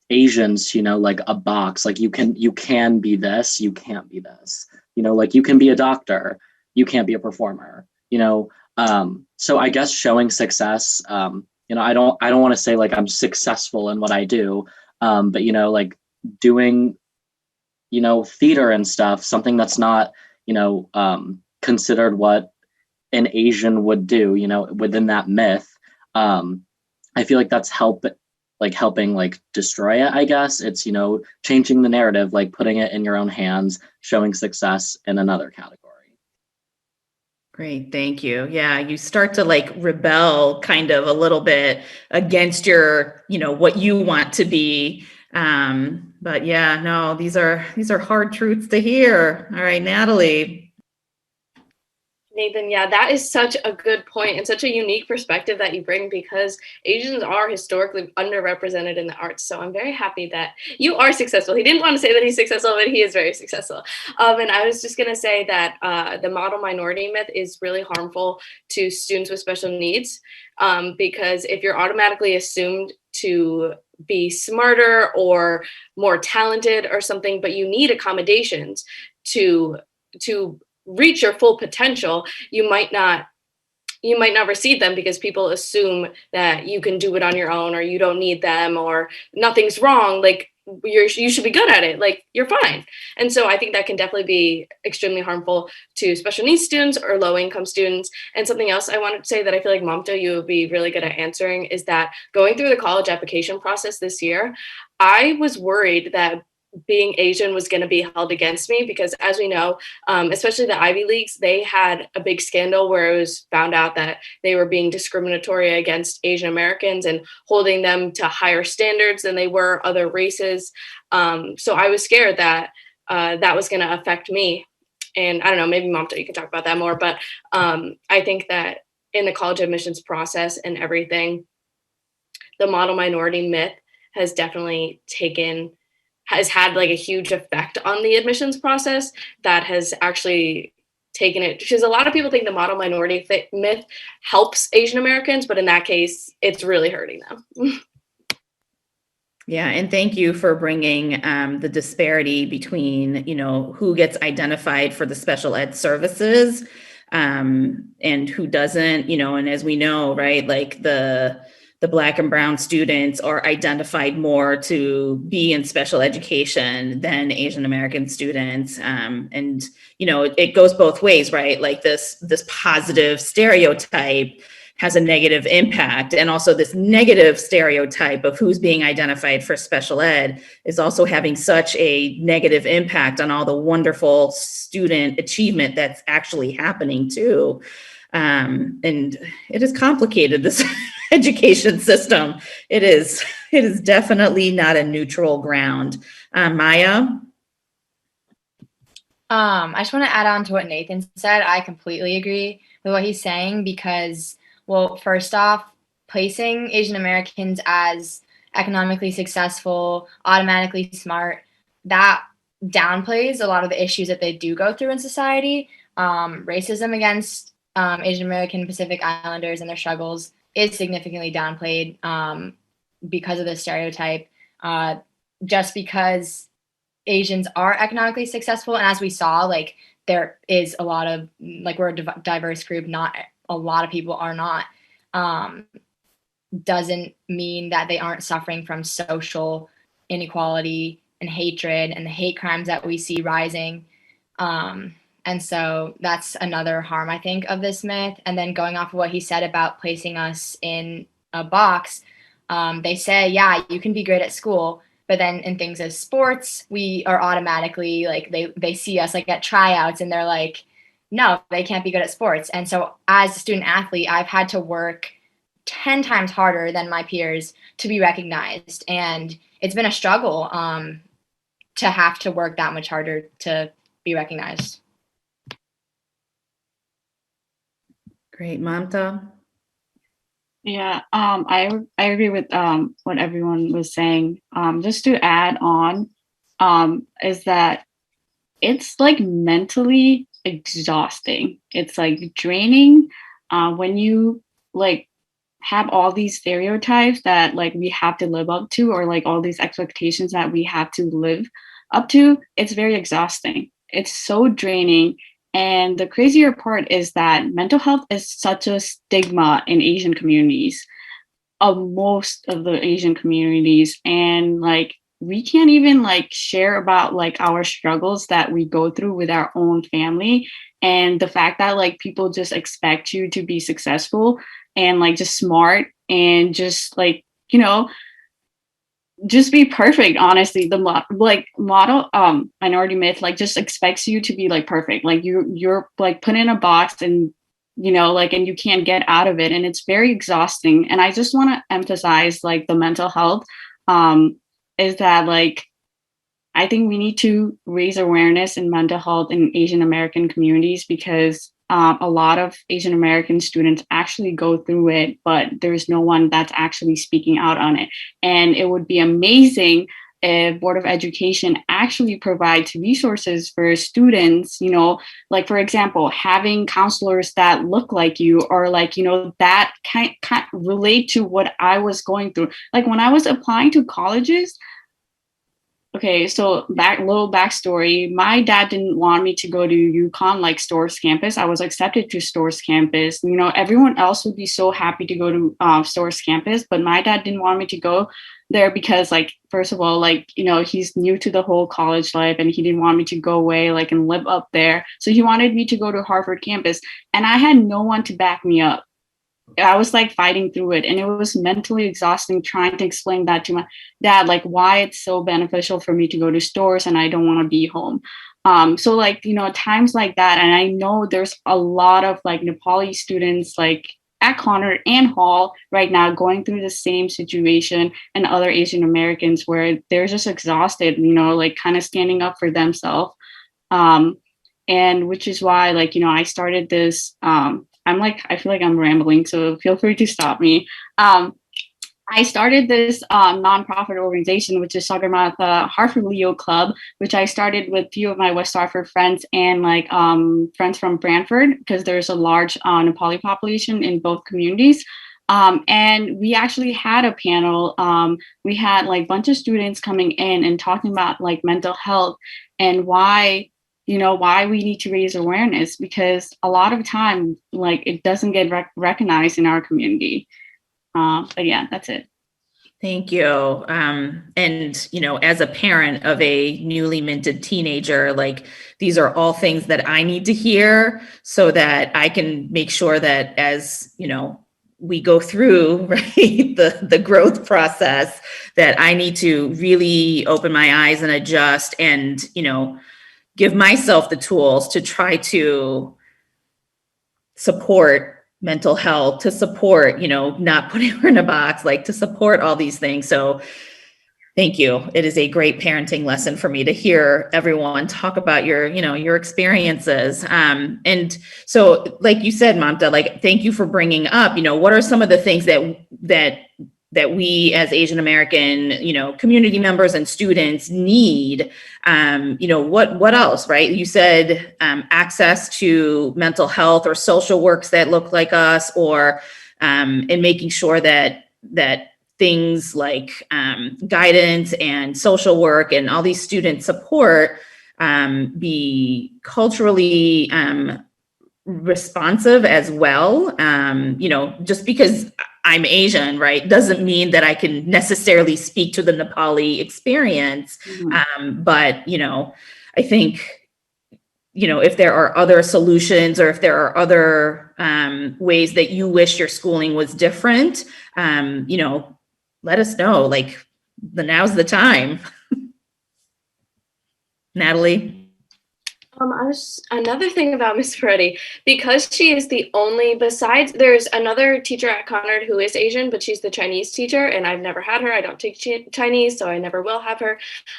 Asians to, like a box. Like you can be this, you can't be this. Like you can be a doctor, you can't be a performer. So I guess showing success, I don't want to say like I'm successful in what I do, but like doing, theater and stuff, something that's not, considered what an Asian would do, within that myth. I feel like that's helping destroy it, I guess. It's, changing the narrative, like putting it in your own hands, showing success in another category. Great. Thank you. Yeah. You start to rebel kind of a little bit against your, what you want to be. But yeah, no, these are hard truths to hear. All right, Natalie. Nathan, yeah, that is such a good point and such a unique perspective that you bring, because Asians are historically underrepresented in the arts. So I'm very happy that you are successful. He didn't want to say that he's successful, but he is very successful. And I was just going to say that the model minority myth is really harmful to students with special needs, because if you're automatically assumed to be smarter or more talented or something, but you need accommodations to reach your full potential, you might not receive them because people assume that you can do it on your own, or you don't need them, or nothing's wrong, like you should be good at it, like you're fine. And so I think that can definitely be extremely harmful to special needs students or low income students. And something else I wanted to say that I feel like Mamta, you would be really good at answering, is that going through the college application process this year, I was worried that being Asian was going to be held against me, because as we know, especially the Ivy Leagues, they had a big scandal where it was found out that they were being discriminatory against Asian Americans and holding them to higher standards than they were other races. So I was scared that that was going to affect me. And I don't know, maybe Mamta, you can talk about that more, but I think that in the college admissions process and everything, the model minority myth has definitely has had like a huge effect on the admissions process that has actually taken it, because a lot of people think the model minority myth helps Asian Americans, but in that case, it's really hurting them. Yeah, and thank you for bringing the disparity between, who gets identified for the special ed services and who doesn't, and as we know, right, like the Black and brown students are identified more to be in special education than Asian American students. And, it goes both ways, right? Like this positive stereotype has a negative impact. And also this negative stereotype of who's being identified for special ed is also having such a negative impact on all the wonderful student achievement that's actually happening too. And it is complicated, this education system. It is definitely not a neutral ground. Maya? I just want to add on to what Nathan said. I completely agree with what he's saying because, well, first off, placing Asian Americans as economically successful, automatically smart, that downplays a lot of the issues that they do go through in society. Racism against Asian American Pacific Islanders and their struggles is significantly downplayed because of the stereotype. Just because Asians are economically successful, and as we saw, like there is a lot of, like, we're a diverse group, not a lot of people are not, doesn't mean that they aren't suffering from social inequality and hatred and the hate crimes that we see rising. And so that's another harm, I think, of this myth. And then going off of what he said about placing us in a box, they say, yeah, you can be great at school, but then in things as sports, we are automatically like, they see us like at tryouts and they're like, no, they can't be good at sports. And so as a student athlete, I've had to work 10 times harder than my peers to be recognized. And it's been a struggle to have to work that much harder to be recognized. Great. Mamta? Yeah, I agree with what everyone was saying. Just to add on, is that it's like mentally exhausting. It's like draining when you like have all these stereotypes that like we have to live up to, or like all these expectations that we have to live up to. It's very exhausting. It's so draining. And the crazier part is that mental health is such a stigma in Asian communities, of most of the Asian communities. And like, we can't even like share about like our struggles that we go through with our own family. And the fact that like people just expect you to be successful and like just smart and just like, you know, just be perfect. Honestly, the model minority myth like just expects you to be like perfect, like you're like put in a box and you know like, and you can't get out of it, and it's very exhausting. And I just want to emphasize like the mental health is that like I think we need to raise awareness in mental health in Asian American communities, because a lot of Asian American students actually go through it, but there's no one that's actually speaking out on it. And it would be amazing if Board of Education actually provides resources for students, you know, like, for example, having counselors that look like you, or like, you know, that can't relate to what I was going through. Like when I was applying to colleges, okay, so little backstory. My dad didn't want me to go to UConn, like Storrs campus. I was accepted to Storrs campus. You know, everyone else would be so happy to go to Storrs campus, but my dad didn't want me to go there because, like, first of all, like, you know, he's new to the whole college life and he didn't want me to go away, like, and live up there. So he wanted me to go to Hartford campus, and I had no one to back me up. I was like fighting through it, and it was mentally exhausting trying to explain that to my dad, like why it's so beneficial for me to go to Storrs and I don't want to be home. So like, you know, times like that. And I know there's a lot of like Nepali students like at Conard and Hall right now going through the same situation, and other Asian Americans where they're just exhausted, you know, like kind of standing up for themselves. And which is why, like, you know, I started this, I feel like I'm rambling, so feel free to stop me. I started this nonprofit organization, which is talking about the Hartford Leo Club, which I started with a few of my West Hartford friends and like friends from Brantford, because there's a large Nepali population in both communities. And we actually had a panel. We had like a bunch of students coming in and talking about like mental health and why we need to raise awareness, because a lot of time, like, it doesn't get recognized in our community. But yeah, that's it. Thank you. And, you know, as a parent of a newly minted teenager, like, these are all things that I need to hear so that I can make sure that as, you know, we go through, right, the growth process, that I need to really open my eyes and adjust and, you know, give myself the tools to try to support mental health, to support, you know, not putting her in a box, like to support all these things. So thank you. It is a great parenting lesson for me to hear everyone talk about your, you know, your experiences. And so, like you said, Mamta, like, thank you for bringing up, you know, what are some of the things that that we as Asian American, community members and students need. What else, right? You said access to mental health or social works that look like us, or in making sure that things like guidance and social work and all these student support be culturally responsive as well. Just because I'm Asian, right, doesn't mean that I can necessarily speak to the Nepali experience. But, I think, if there are other solutions, or if there are other ways that you wish your schooling was different, let us know. Like, now's the time. Natalie? Another thing about Miss Peretti, because she is the only, besides, there's another teacher at Conard who is Asian, but she's the Chinese teacher, and I've never had her. I don't take Chinese, so I never will have her.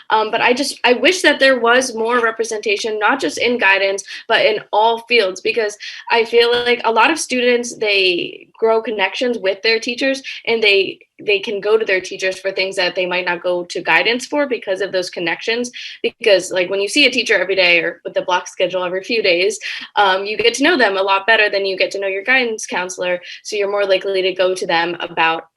But I wish that there was more representation, not just in guidance, but in all fields, because I feel like a lot of students, they grow connections with their teachers, and they can go to their teachers for things that they might not go to guidance for because of those connections. Because like when you see a teacher every day, or with the block schedule every few days, you get to know them a lot better than you get to know your guidance counselor. So you're more likely to go to them about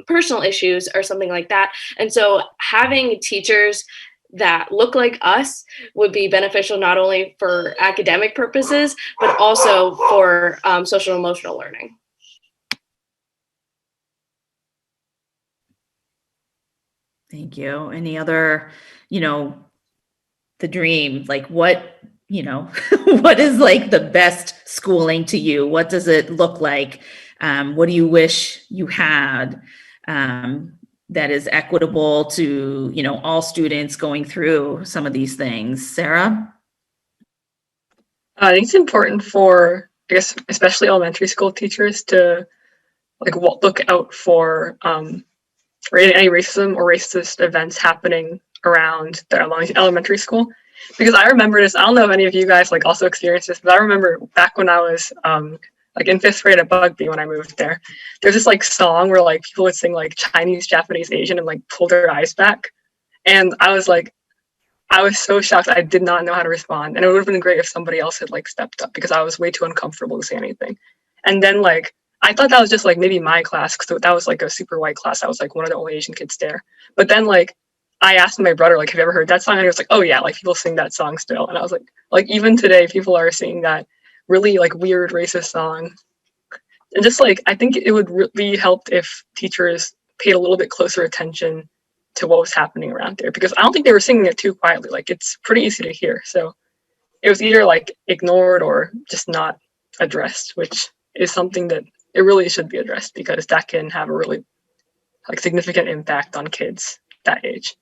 personal issues or something like that. And so having teachers that look like us would be beneficial, not only for academic purposes, but also for social and emotional learning. Thank you. Any other, the dream, like what, what is like the best schooling to you? What does it look like? What do you wish you had that is equitable to, all students going through some of these things? Sarah? I think it's important for, I guess, especially elementary school teachers to look out for any racism or racist events happening around their elementary school. Because I remember this, I don't know if any of you guys also experienced this, but I remember back when I was in 5th grade at Bugby when I moved there, there's this song where people would sing Chinese, Japanese, Asian and pull their eyes back. And I was so shocked. I did not know how to respond. And it would have been great if somebody else had stepped up, because I was way too uncomfortable to say anything. And then I thought that was just maybe my class, because that was a super white class. I was one of the only Asian kids there. But then I asked my brother, have you ever heard that song? And he was like, oh yeah, people sing that song still. And I was like even today, people are singing that really weird racist song. And just I think it would really help if teachers paid a little bit closer attention to what was happening around there, because I don't think they were singing it too quietly. It's pretty easy to hear. So it was either ignored or just not addressed, which is something that it really should be addressed, because that can have a really significant impact on kids that age.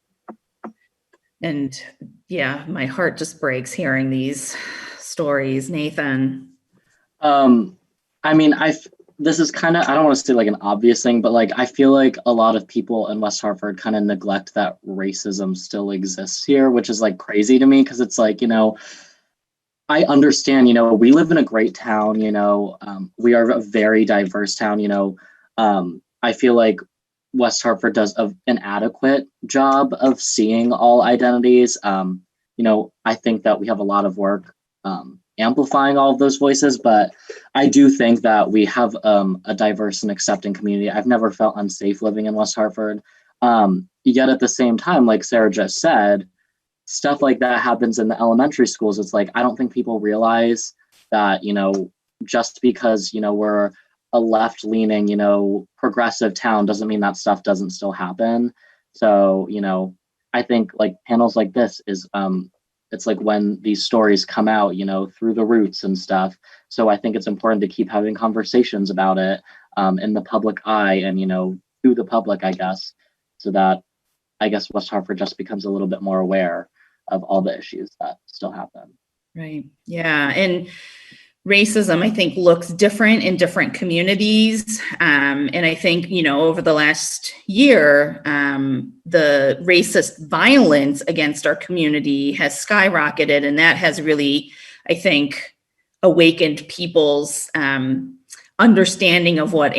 And yeah, my heart just breaks hearing these stories. Nathan? This is kind of, I don't want to say an obvious thing, but I feel a lot of people in West Hartford kind of neglect that racism still exists here, which is crazy to me, because it's I understand, we live in a great town, we are a very diverse town, I feel West Hartford does an adequate job of seeing all identities. I think that we have a lot of work amplifying all of those voices, but I do think that we have a diverse and accepting community. I've never felt unsafe living in West Hartford. Yet at the same time, like Sarah just said, stuff like that happens in the elementary schools. It's I don't think people realize that, just because, we're a left-leaning, progressive town doesn't mean that stuff doesn't still happen. So, I think panels like this is, it's when these stories come out, through the roots and stuff. So I think it's important to keep having conversations about it in the public eye and, to the public, I guess, so that I guess West Hartford just becomes a little bit more aware of all the issues that still happen. Right. Yeah. And racism, I think, looks different in different communities. And I think, over the last year, the racist violence against our community has skyrocketed. And that has really, I think, awakened people's understanding of what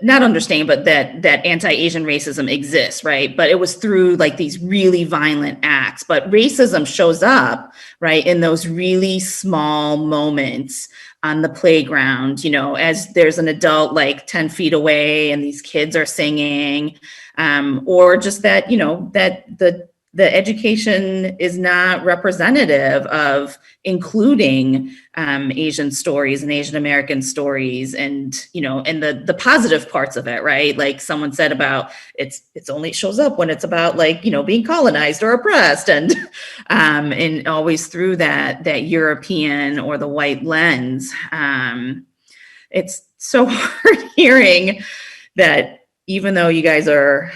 not understanding, but that anti-Asian racism exists, right? But it was through like these really violent acts. But racism shows up, right, in those really small moments on the playground, as there's an adult like 10 feet away and these kids are singing, or just that, that the education is not representative of including Asian stories and Asian American stories, and and the positive parts of it, right? Like someone said about it's only shows up when it's about like being colonized or oppressed, and always through that European or the white lens. It's so hard hearing that even though you guys are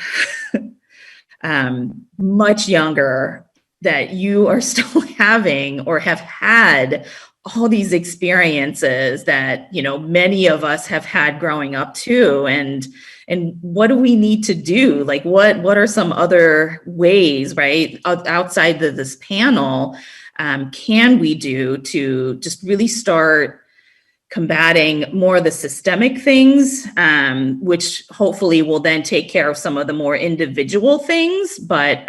much younger, that you are still having or have had all these experiences that many of us have had growing up too. And what do we need to do? Like what are some other ways, right, outside of this panel, can we do to just really start combating more of the systemic things, which hopefully will then take care of some of the more individual things. But,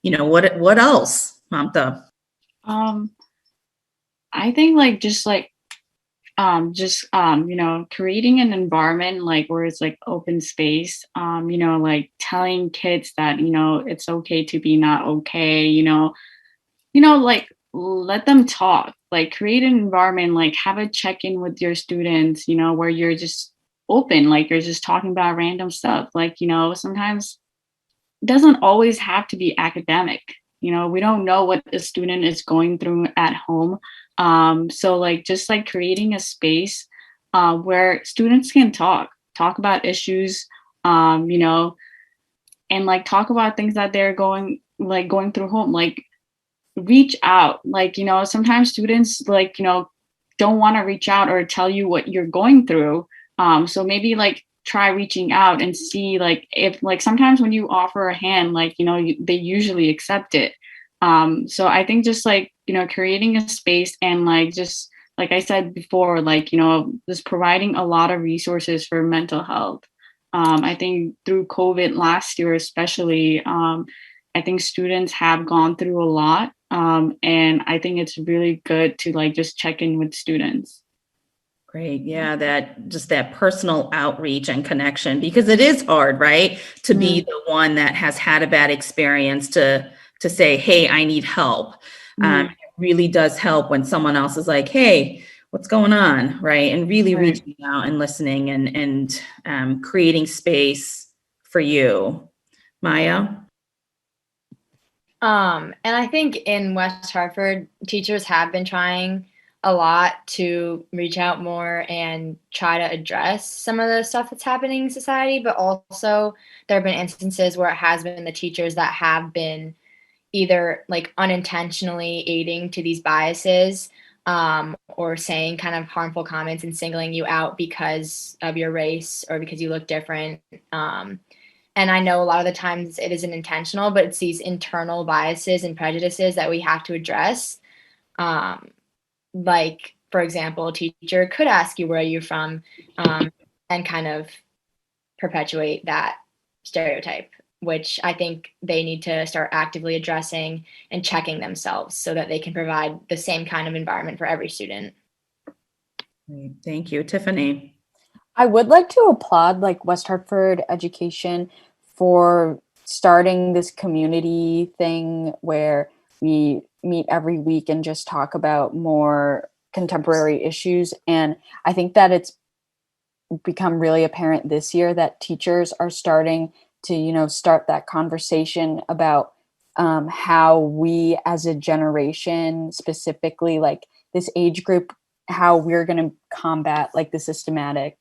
what else, Mamta? I think creating an environment like where it's like open space, like telling kids that, it's okay to be not okay, like let them talk, like create an environment, like have a check-in with your students, where you're just open, like you're just talking about random stuff. Like, sometimes it doesn't always have to be academic. We don't know what the student is going through at home. So like, just like creating a space where students can talk about issues, and like talk about things that they're going through home, like reach out, like, sometimes students like, don't want to reach out or tell you what you're going through. So maybe like try reaching out and see like if like sometimes when you offer a hand, like, they usually accept it. So I think just like, creating a space and like, just like I said before, like, just providing a lot of resources for mental health. I think through COVID last year, especially, I think students have gone through a lot. And I think it's really good to like just check in with students. Great. Yeah, that personal outreach and connection, because it is hard, right? To be the one that has had a bad experience to say, hey, I need help. It really does help when someone else is like, hey, what's going on, right? And really reaching out and listening and creating space for you. Maya? And I think in West Hartford, teachers have been trying a lot to reach out more and try to address some of the stuff that's happening in society, but also there have been instances where it has been the teachers that have been either like unintentionally aiding to these biases, or saying kind of harmful comments and singling you out because of your race or because you look different. And I know a lot of the times it isn't intentional, but it's these internal biases and prejudices that we have to address. Like, for example, a teacher could ask you where you're from, and kind of perpetuate that stereotype, which I think they need to start actively addressing and checking themselves so that they can provide the same kind of environment for every student. Great. Thank you. Tiffany? I would like to applaud like West Hartford Education for starting this community thing where we meet every week and just talk about more contemporary issues. And I think that it's become really apparent this year that teachers are starting to, start that conversation about how we as a generation, specifically like this age group, how we're going to combat like the systematic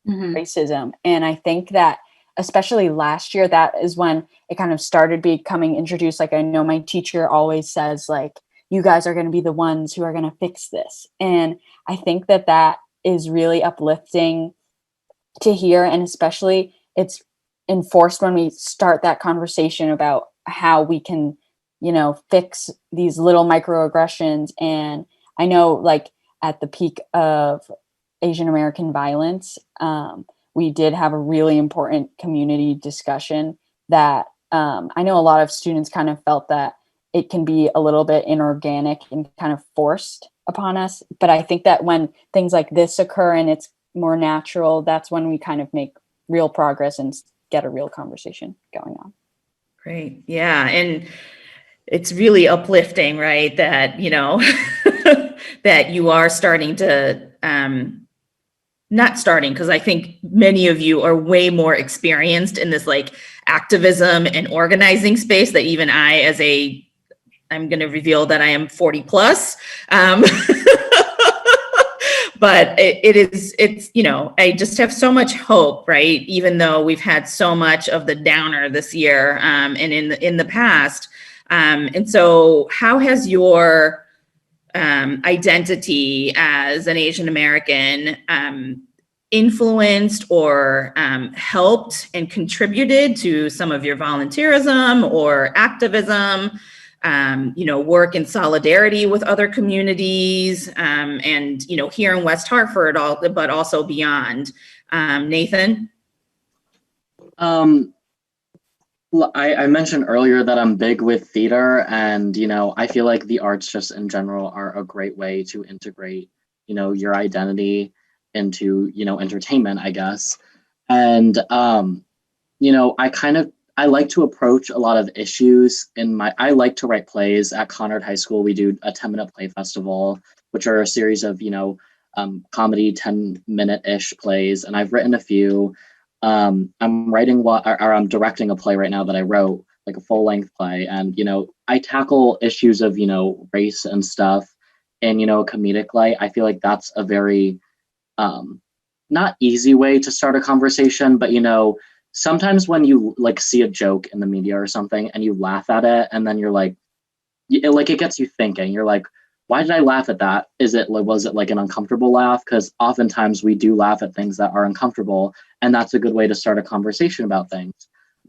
racism. And I think that especially last year, that is when it kind of started becoming introduced. Like I know my teacher always says like, you guys are going to be the ones who are going to fix this. And I think that that is really uplifting to hear. And especially it's enforced when we start that conversation about how we can, fix these little microaggressions. And I know like at the peak of Asian American violence, we did have a really important community discussion that I know a lot of students kind of felt that it can be a little bit inorganic and kind of forced upon us. But I think that when things like this occur and it's more natural, that's when we kind of make real progress and get a real conversation going on. Great. Yeah. And it's really uplifting, right? That, that you are starting to, not starting, because I think many of you are way more experienced in this like activism and organizing space that even I'm going to reveal that I am 40 plus. But it's, I just have so much hope, right? Even though we've had so much of the downer this year and in the past. And so how has your identity as an Asian American influenced or helped and contributed to some of your volunteerism or activism? Work in solidarity with other communities, and, here in West Hartford, but also beyond. Nathan? I mentioned earlier that I'm big with theater, and, I feel like the arts just in general are a great way to integrate, your identity into, entertainment, I guess. And, I like to approach a lot of issues I like to write plays. At Conard High School, we do a 10-minute play festival, which are a series of, comedy 10-minute-ish plays. And I've written a few. I'm directing a play right now that I wrote, like a full-length play. And, I tackle issues of, race and stuff in, a comedic light. I feel like that's a very, not easy way to start a conversation, but, sometimes when you like see a joke in the media or something and you laugh at it, and then you're like, it gets you thinking. You're like, why did I laugh at that? Was it like an uncomfortable laugh? Because oftentimes we do laugh at things that are uncomfortable, and that's a good way to start a conversation about things.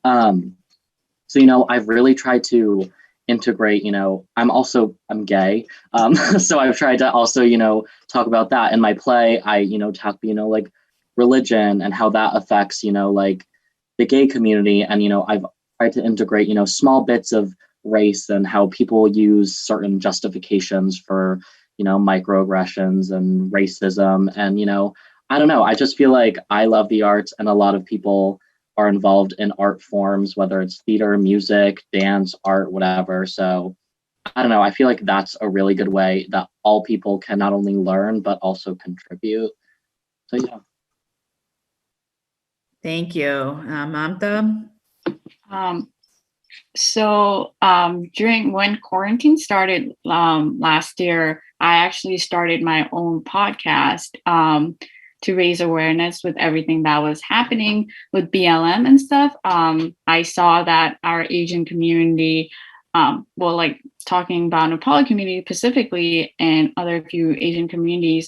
So I've really tried to integrate. I'm gay, so I've tried to also talk about that in my play. I talk like religion and how that affects like the gay community, and I've tried to integrate small bits of race and how people use certain justifications for microaggressions and racism. And I don't know, I just feel like I love the arts, and a lot of people are involved in art forms, whether it's theater, music, dance, art, whatever. So I don't know, I feel like that's a really good way that all people can not only learn but also contribute. So yeah. Thank you. Mamta? So during when quarantine started last year, I actually started my own podcast to raise awareness with everything that was happening with BLM and stuff. I saw that our Asian community, talking about Nepali community specifically and other few Asian communities,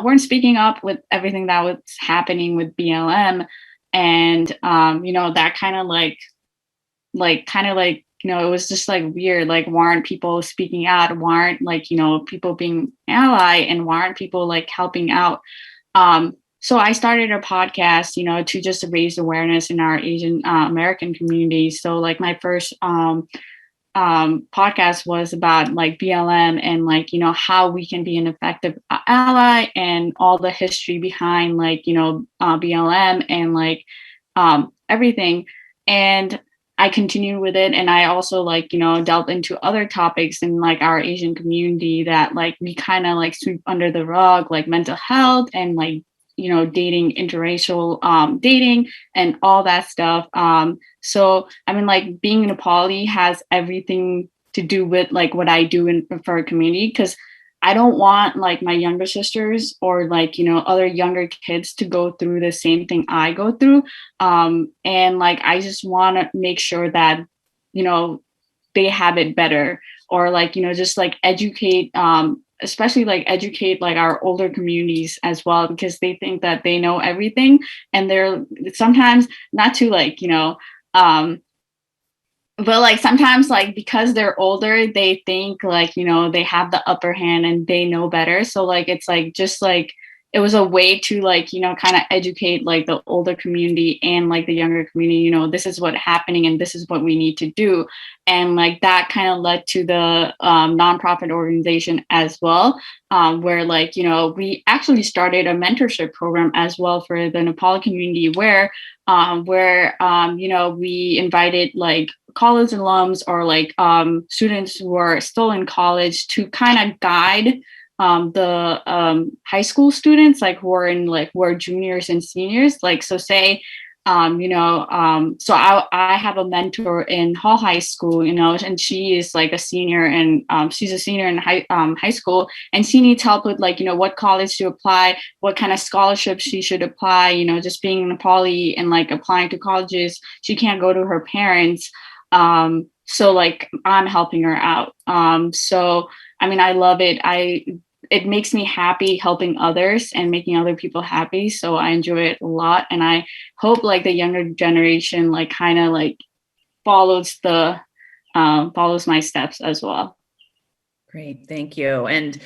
weren't speaking up with everything that was happening with BLM. And, that kind of it was just like weird, like, why aren't people speaking out? Why aren't people being ally, and why aren't people helping out? So I started a podcast, to just raise awareness in our Asian American community. So my first podcast was about BLM and how we can be an effective ally, and all the history behind BLM and everything. And I continued with it, and I also delved into other topics in our Asian community that we kind of sweep under the rug, like mental health and dating, interracial dating, and all that stuff. So I mean, being Nepali has everything to do with what I do for a community, because I don't want my younger sisters or other younger kids to go through the same thing I go through. And I just want to make sure that they have it better, or just educate, especially educate our older communities as well, because they think that they know everything, and they're sometimes not to but like sometimes like because they're older, they think like, you know, they have the upper hand and they know better. So like it's like just like it was a way to like, you know, kind of educate like the older community and like the younger community, you know, this is what's happening and this is what we need to do. And like that kind of led to the nonprofit organization as well, where like, you know, we actually started a mentorship program as well for the Nepali community where you know, we invited like college alums or like students who are still in college to kind of guide the high school students like who are juniors and seniors. Like, so say, you know, so I have a mentor in Hall High School, you know, and she is like a senior and she's a senior in high school, and she needs help with like, you know, what college to apply, what kind of scholarships she should apply, you know, just being Nepali and like applying to colleges. She can't go to her parents. So like I'm helping her out. So, I mean, I love it. It makes me happy helping others and making other people happy. So I enjoy it a lot. And I hope like the younger generation, like kind of like follows my steps as well. Great, thank you. And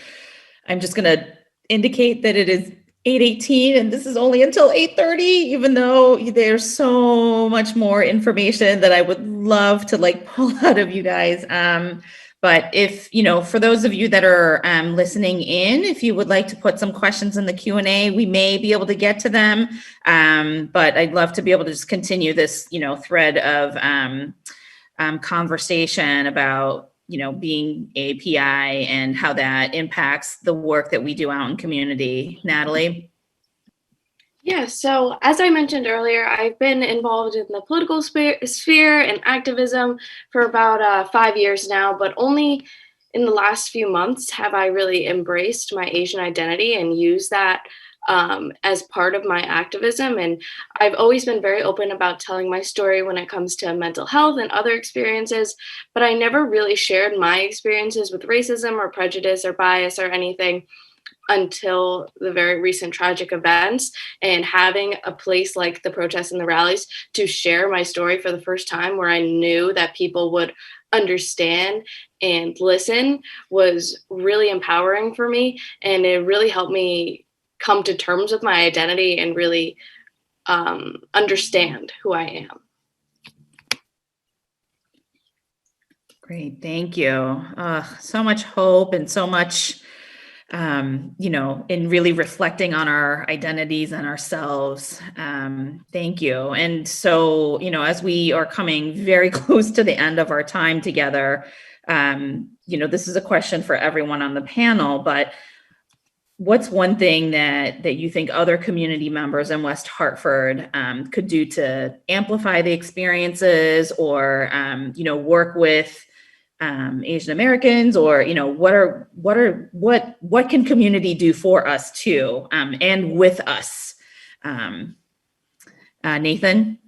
I'm just gonna indicate that it is 8:18 and this is only until 8:30, even though there's so much more information that I would love to like pull out of you guys. But if, you know, for those of you that are listening in, if you would like to put some questions in the Q&A, we may be able to get to them. But I'd love to be able to just continue this, you know, thread of conversation about, you know, being API and how that impacts the work that we do out in community. Natalie? Yeah, so as I mentioned earlier, I've been involved in the political sphere and activism for about 5 years now, but only in the last few months have I really embraced my Asian identity and used that as part of my activism. And I've always been very open about telling my story when it comes to mental health and other experiences, but I never really shared my experiences with racism or prejudice or bias or anything until the very recent tragic events. And having a place like the protests and the rallies to share my story for the first time, where I knew that people would understand and listen, was really empowering for me. And it really helped me come to terms with my identity and really understand who I am. Great, thank you. So much hope and so much, you know, in really reflecting on our identities and ourselves. Thank you. And so, you know, as we are coming very close to the end of our time together, you know, this is a question for everyone on the panel, but what's one thing that you think other community members in West Hartford could do to amplify the experiences or, you know, work with Asian Americans, or, you know, what can community do for us too, and with us? Nathan?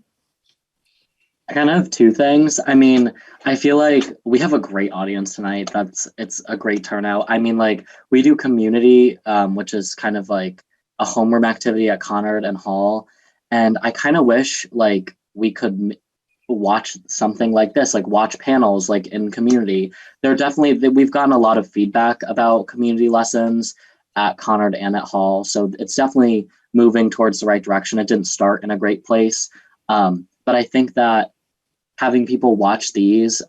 I kind of have two things. I mean, I feel like we have a great audience tonight. It's a great turnout. I mean, like we do community, which is kind of like a homeroom activity at Conard and Hall. And I kind of wish like we could watch something like this, like watch panels like in community. We've gotten a lot of feedback about community lessons at Conard and at Hall. So it's definitely moving towards the right direction. It didn't start in a great place. But I think that having people watch these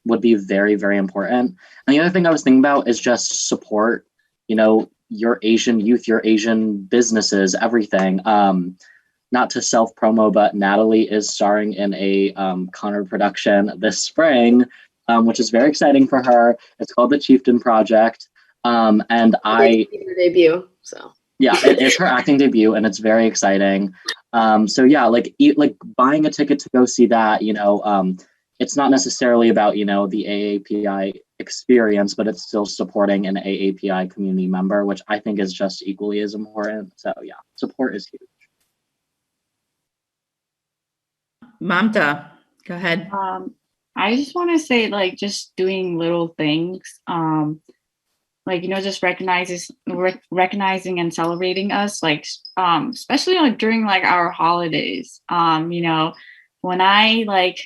would be very, very important. And the other thing I was thinking about is just support, you know, your Asian youth, your Asian businesses, everything. Not to self-promo, but Natalie is starring in a Conard production this spring, which is very exciting for her. It's called the Chieftain Project. And Her debut, so. Yeah, it is her acting debut, and it's very exciting. So yeah, like buying a ticket to go see that, you know, it's not necessarily about, you know, the AAPI experience, but it's still supporting an AAPI community member, which I think is just equally as important. So yeah, support is huge. Mamta, go ahead. I just want to say, like, just doing little things, like, you know, just recognizing and celebrating us, like, especially like during like our holidays. You know, when I like,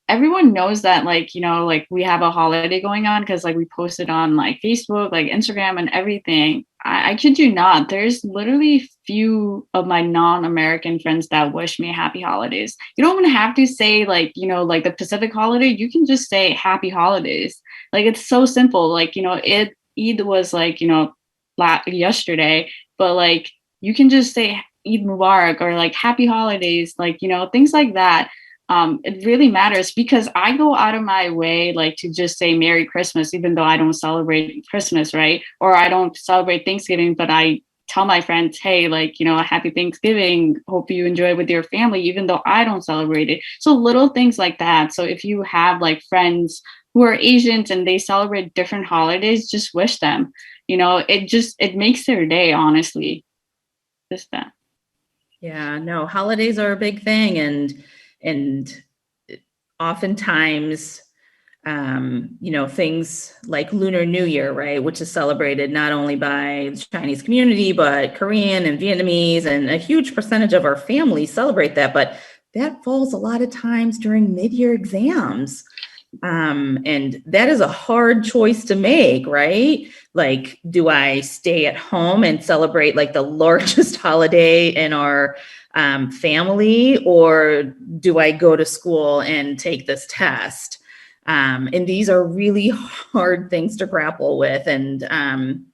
everyone knows that, like, you know, like we have a holiday going on because like we posted on like Facebook, like Instagram and everything. I kid you not, there's literally few of my non-American friends that wish me happy holidays. You don't even have to say like, you know, like the Pacific holiday, you can just say happy holidays. Like it's so simple. Like, you know, Eid was like, you know, yesterday, but like you can just say Eid Mubarak or like happy holidays, like, you know, things like that. It really matters because I go out of my way like to just say Merry Christmas, even though I don't celebrate Christmas, right? Or I don't celebrate Thanksgiving, but I tell my friends, hey, like, you know, happy Thanksgiving. Hope you enjoy it with your family, even though I don't celebrate it. So little things like that. So if you have like friends who are Asians and they celebrate different holidays, just wish them, you know, it makes their day, honestly. Just that. Yeah, no, holidays are a big thing, and oftentimes, you know, things like Lunar New Year, right, which is celebrated not only by the Chinese community, but Korean and Vietnamese, and a huge percentage of our families celebrate that, but that falls a lot of times during mid-year exams. And that is a hard choice to make, right? Like, do I stay at home and celebrate like the largest holiday in our family, or do I go to school and take this test? And these are really hard things to grapple with. And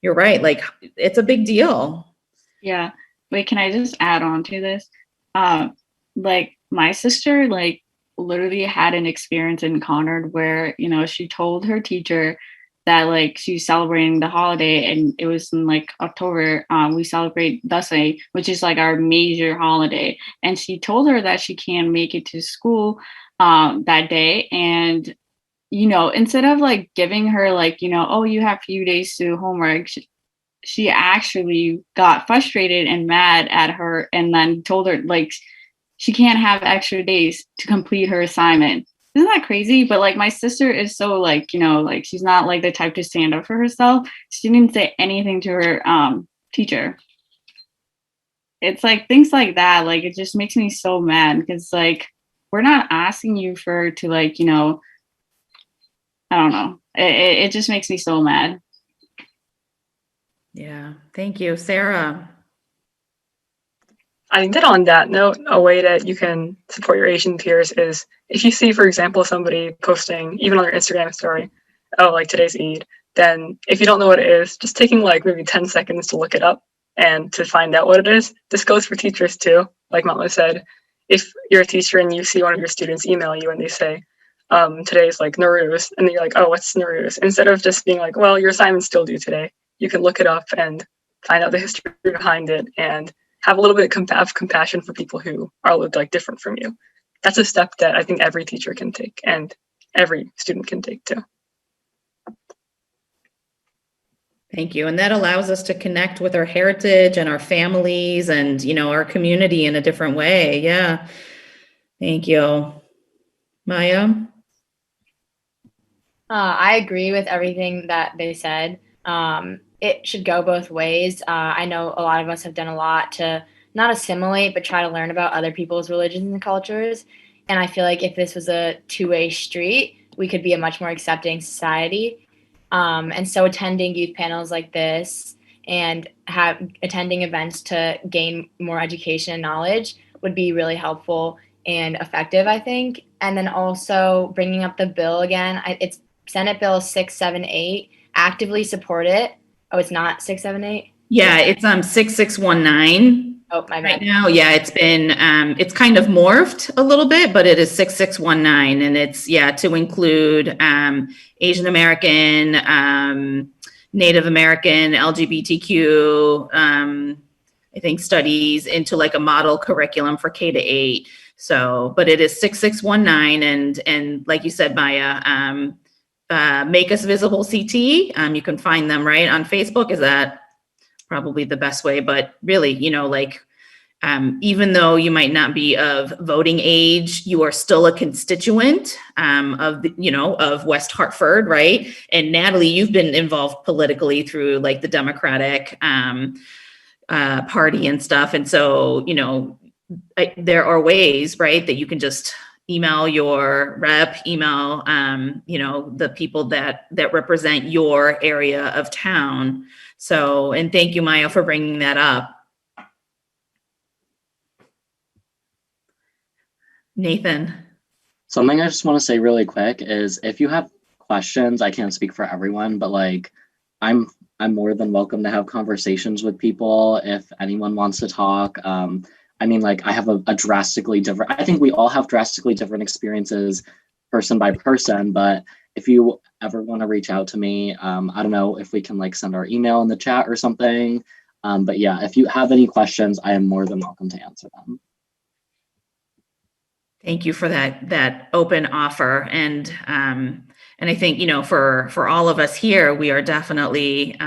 you're right, like it's a big deal. Yeah. Wait, can I just add on to this? Like my sister, like literally had an experience in Conard where, you know, she told her teacher that like she's celebrating the holiday, and it was in like October. We celebrate Dasai, which is like our major holiday, and she told her that she can't make it to school that day. And you know, instead of like giving her like, you know, oh, you have few days to do homework, she actually got frustrated and mad at her, and then told her like she can't have extra days to complete her assignment. Isn't that crazy? But like my sister is so like, you know, like she's not like the type to stand up for herself. She didn't say anything to her teacher. It's like things like that. Like it just makes me so mad because like we're not asking you for to like, you know, I don't know. It just makes me so mad. Yeah, thank you, Sarah. I think that on that note, a way that you can support your Asian peers is if you see, for example, somebody posting, even on their Instagram story, oh, like today's Eid, then if you don't know what it is, just taking like maybe 10 seconds to look it up and to find out what it is. This goes for teachers too. Like Mama said, if you're a teacher and you see one of your students email you and they say, today's like Nowruz, and you're like, oh, what's Nowruz? Instead of just being like, well, your assignment's still due today, you can look it up and find out the history behind it and have a little bit of compassion for people who are like different from you. That's a step that I think every teacher can take and every student can take too. Thank you. And that allows us to connect with our heritage and our families and, you know, our community in a different way. Yeah. Thank you. Maya? I agree with everything that they said. It should go both ways. I know a lot of us have done a lot to not assimilate, but try to learn about other people's religions and cultures. And I feel like if this was a two-way street, we could be a much more accepting society. And so attending youth panels like this and attending events to gain more education and knowledge would be really helpful and effective, I think. And then also bringing up the bill again, it's Senate Bill 678, actively support it. Oh, it's not 678? Yeah, it's 6619. Oh, my bad. Right now, yeah, it's been, it's kind of morphed a little bit, but it is 6619, and it's, yeah, to include Asian American, Native American, LGBTQ, I think studies into like a model curriculum for K-8. So, but it is 6619, and like you said, Maya, Make Us Visible CT. You can find them right on Facebook. Is that probably the best way? But really, you know, like, even though you might not be of voting age, you are still a constituent of the, you know, of West Hartford, right? And Natalie, you've been involved politically through like the Democratic Party and stuff. And so, you know, there are ways, right, that you can just email your rep, email, the people that represent your area of town. So, and thank you, Maya, for bringing that up. Nathan. Something I just want to say really quick is if you have questions, I can't speak for everyone, but like I'm more than welcome to have conversations with people if anyone wants to talk. I mean, like I have a drastically different, I think we all have drastically different experiences person by person, but if you ever want to reach out to me, I don't know if we can like send our email in the chat or something. But yeah, if you have any questions, I am more than welcome to answer them. Thank you for that open offer. And I think, for all of us here, we are definitely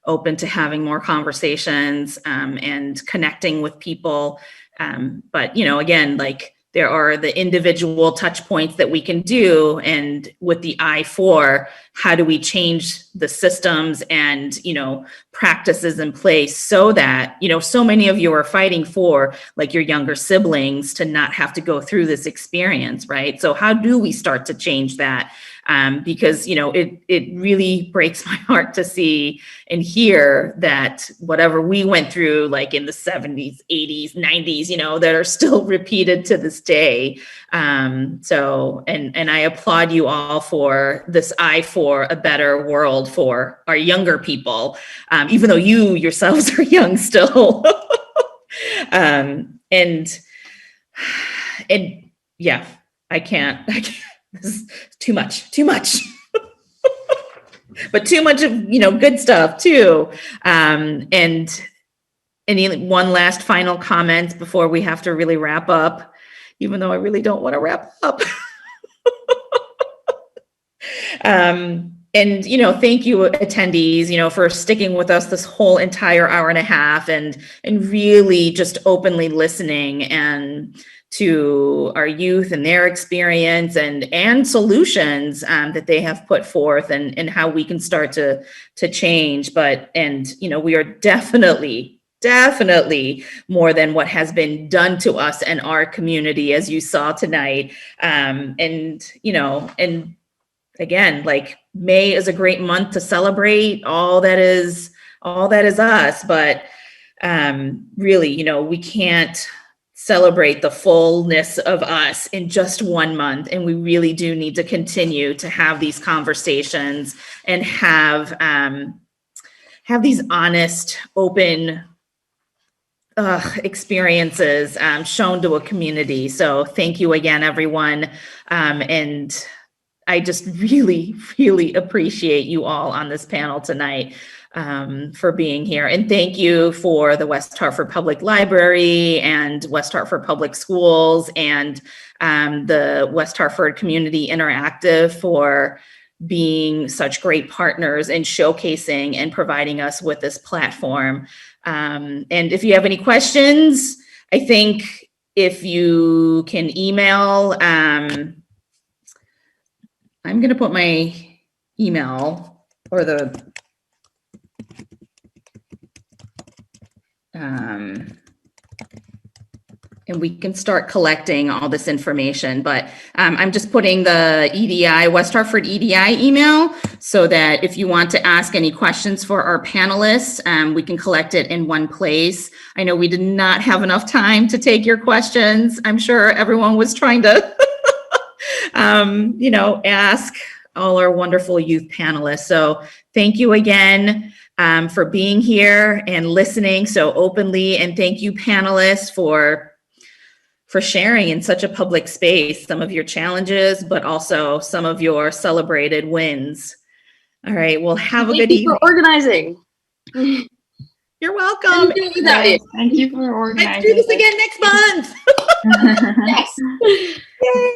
open to having more conversations and connecting with people. But, again, like there are the individual touch points that we can do. And with the eye for how do we change the systems and, practices in place so that, so many of you are fighting for like your younger siblings to not have to go through this experience, right? So how do we start to change that? Because, it really breaks my heart to see and hear that whatever we went through, like in the 70s, 80s, 90s, that are still repeated to this day. So, and I applaud you all for this eye for a better world for our younger people, even though you yourselves are young still. And yeah, I can't. This is too much, but too much of, good stuff too. And any one last final comment before we have to really wrap up, even though I really don't want to wrap up. And, thank you attendees, for sticking with us this whole entire hour and a half and really just openly listening and to our youth and their experience and solutions that they have put forth and how we can start to change. We are definitely more than what has been done to us and our community, as you saw tonight. And again, like May is a great month to celebrate all that is us, but really, we can't celebrate the fullness of us in just 1 month. And we really do need to continue to have these conversations and have these honest, open experiences shown to a community. So thank you again, everyone. And I just really, really appreciate you all on this panel tonight for being here. And thank you for the West Hartford Public Library and West Hartford Public Schools and the West Hartford Community Interactive for being such great partners and showcasing and providing us with this platform. And if you have any questions, I think if you can email, I'm going to put my email or the and we can start collecting all this information, but I'm just putting the EDI, West Hartford EDI email, so that if you want to ask any questions for our panelists, we can collect it in one place. I know we did not have enough time to take your questions. I'm sure everyone was trying to, ask all our wonderful youth panelists. So thank you again for being here and listening so openly. And thank you, panelists, for sharing in such a public space some of your challenges, but also some of your celebrated wins. All right, well, have a good evening. Thank you for organizing. You're welcome. Thank you for organizing. Let's do this again next month. Yes. Yay.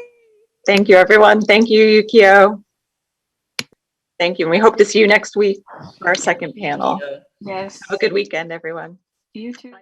Thank you, everyone. Thank you, Yukiyo. Thank you. And we hope to see you next week for our second panel. Yes. Have a good weekend, everyone. You too. Bye.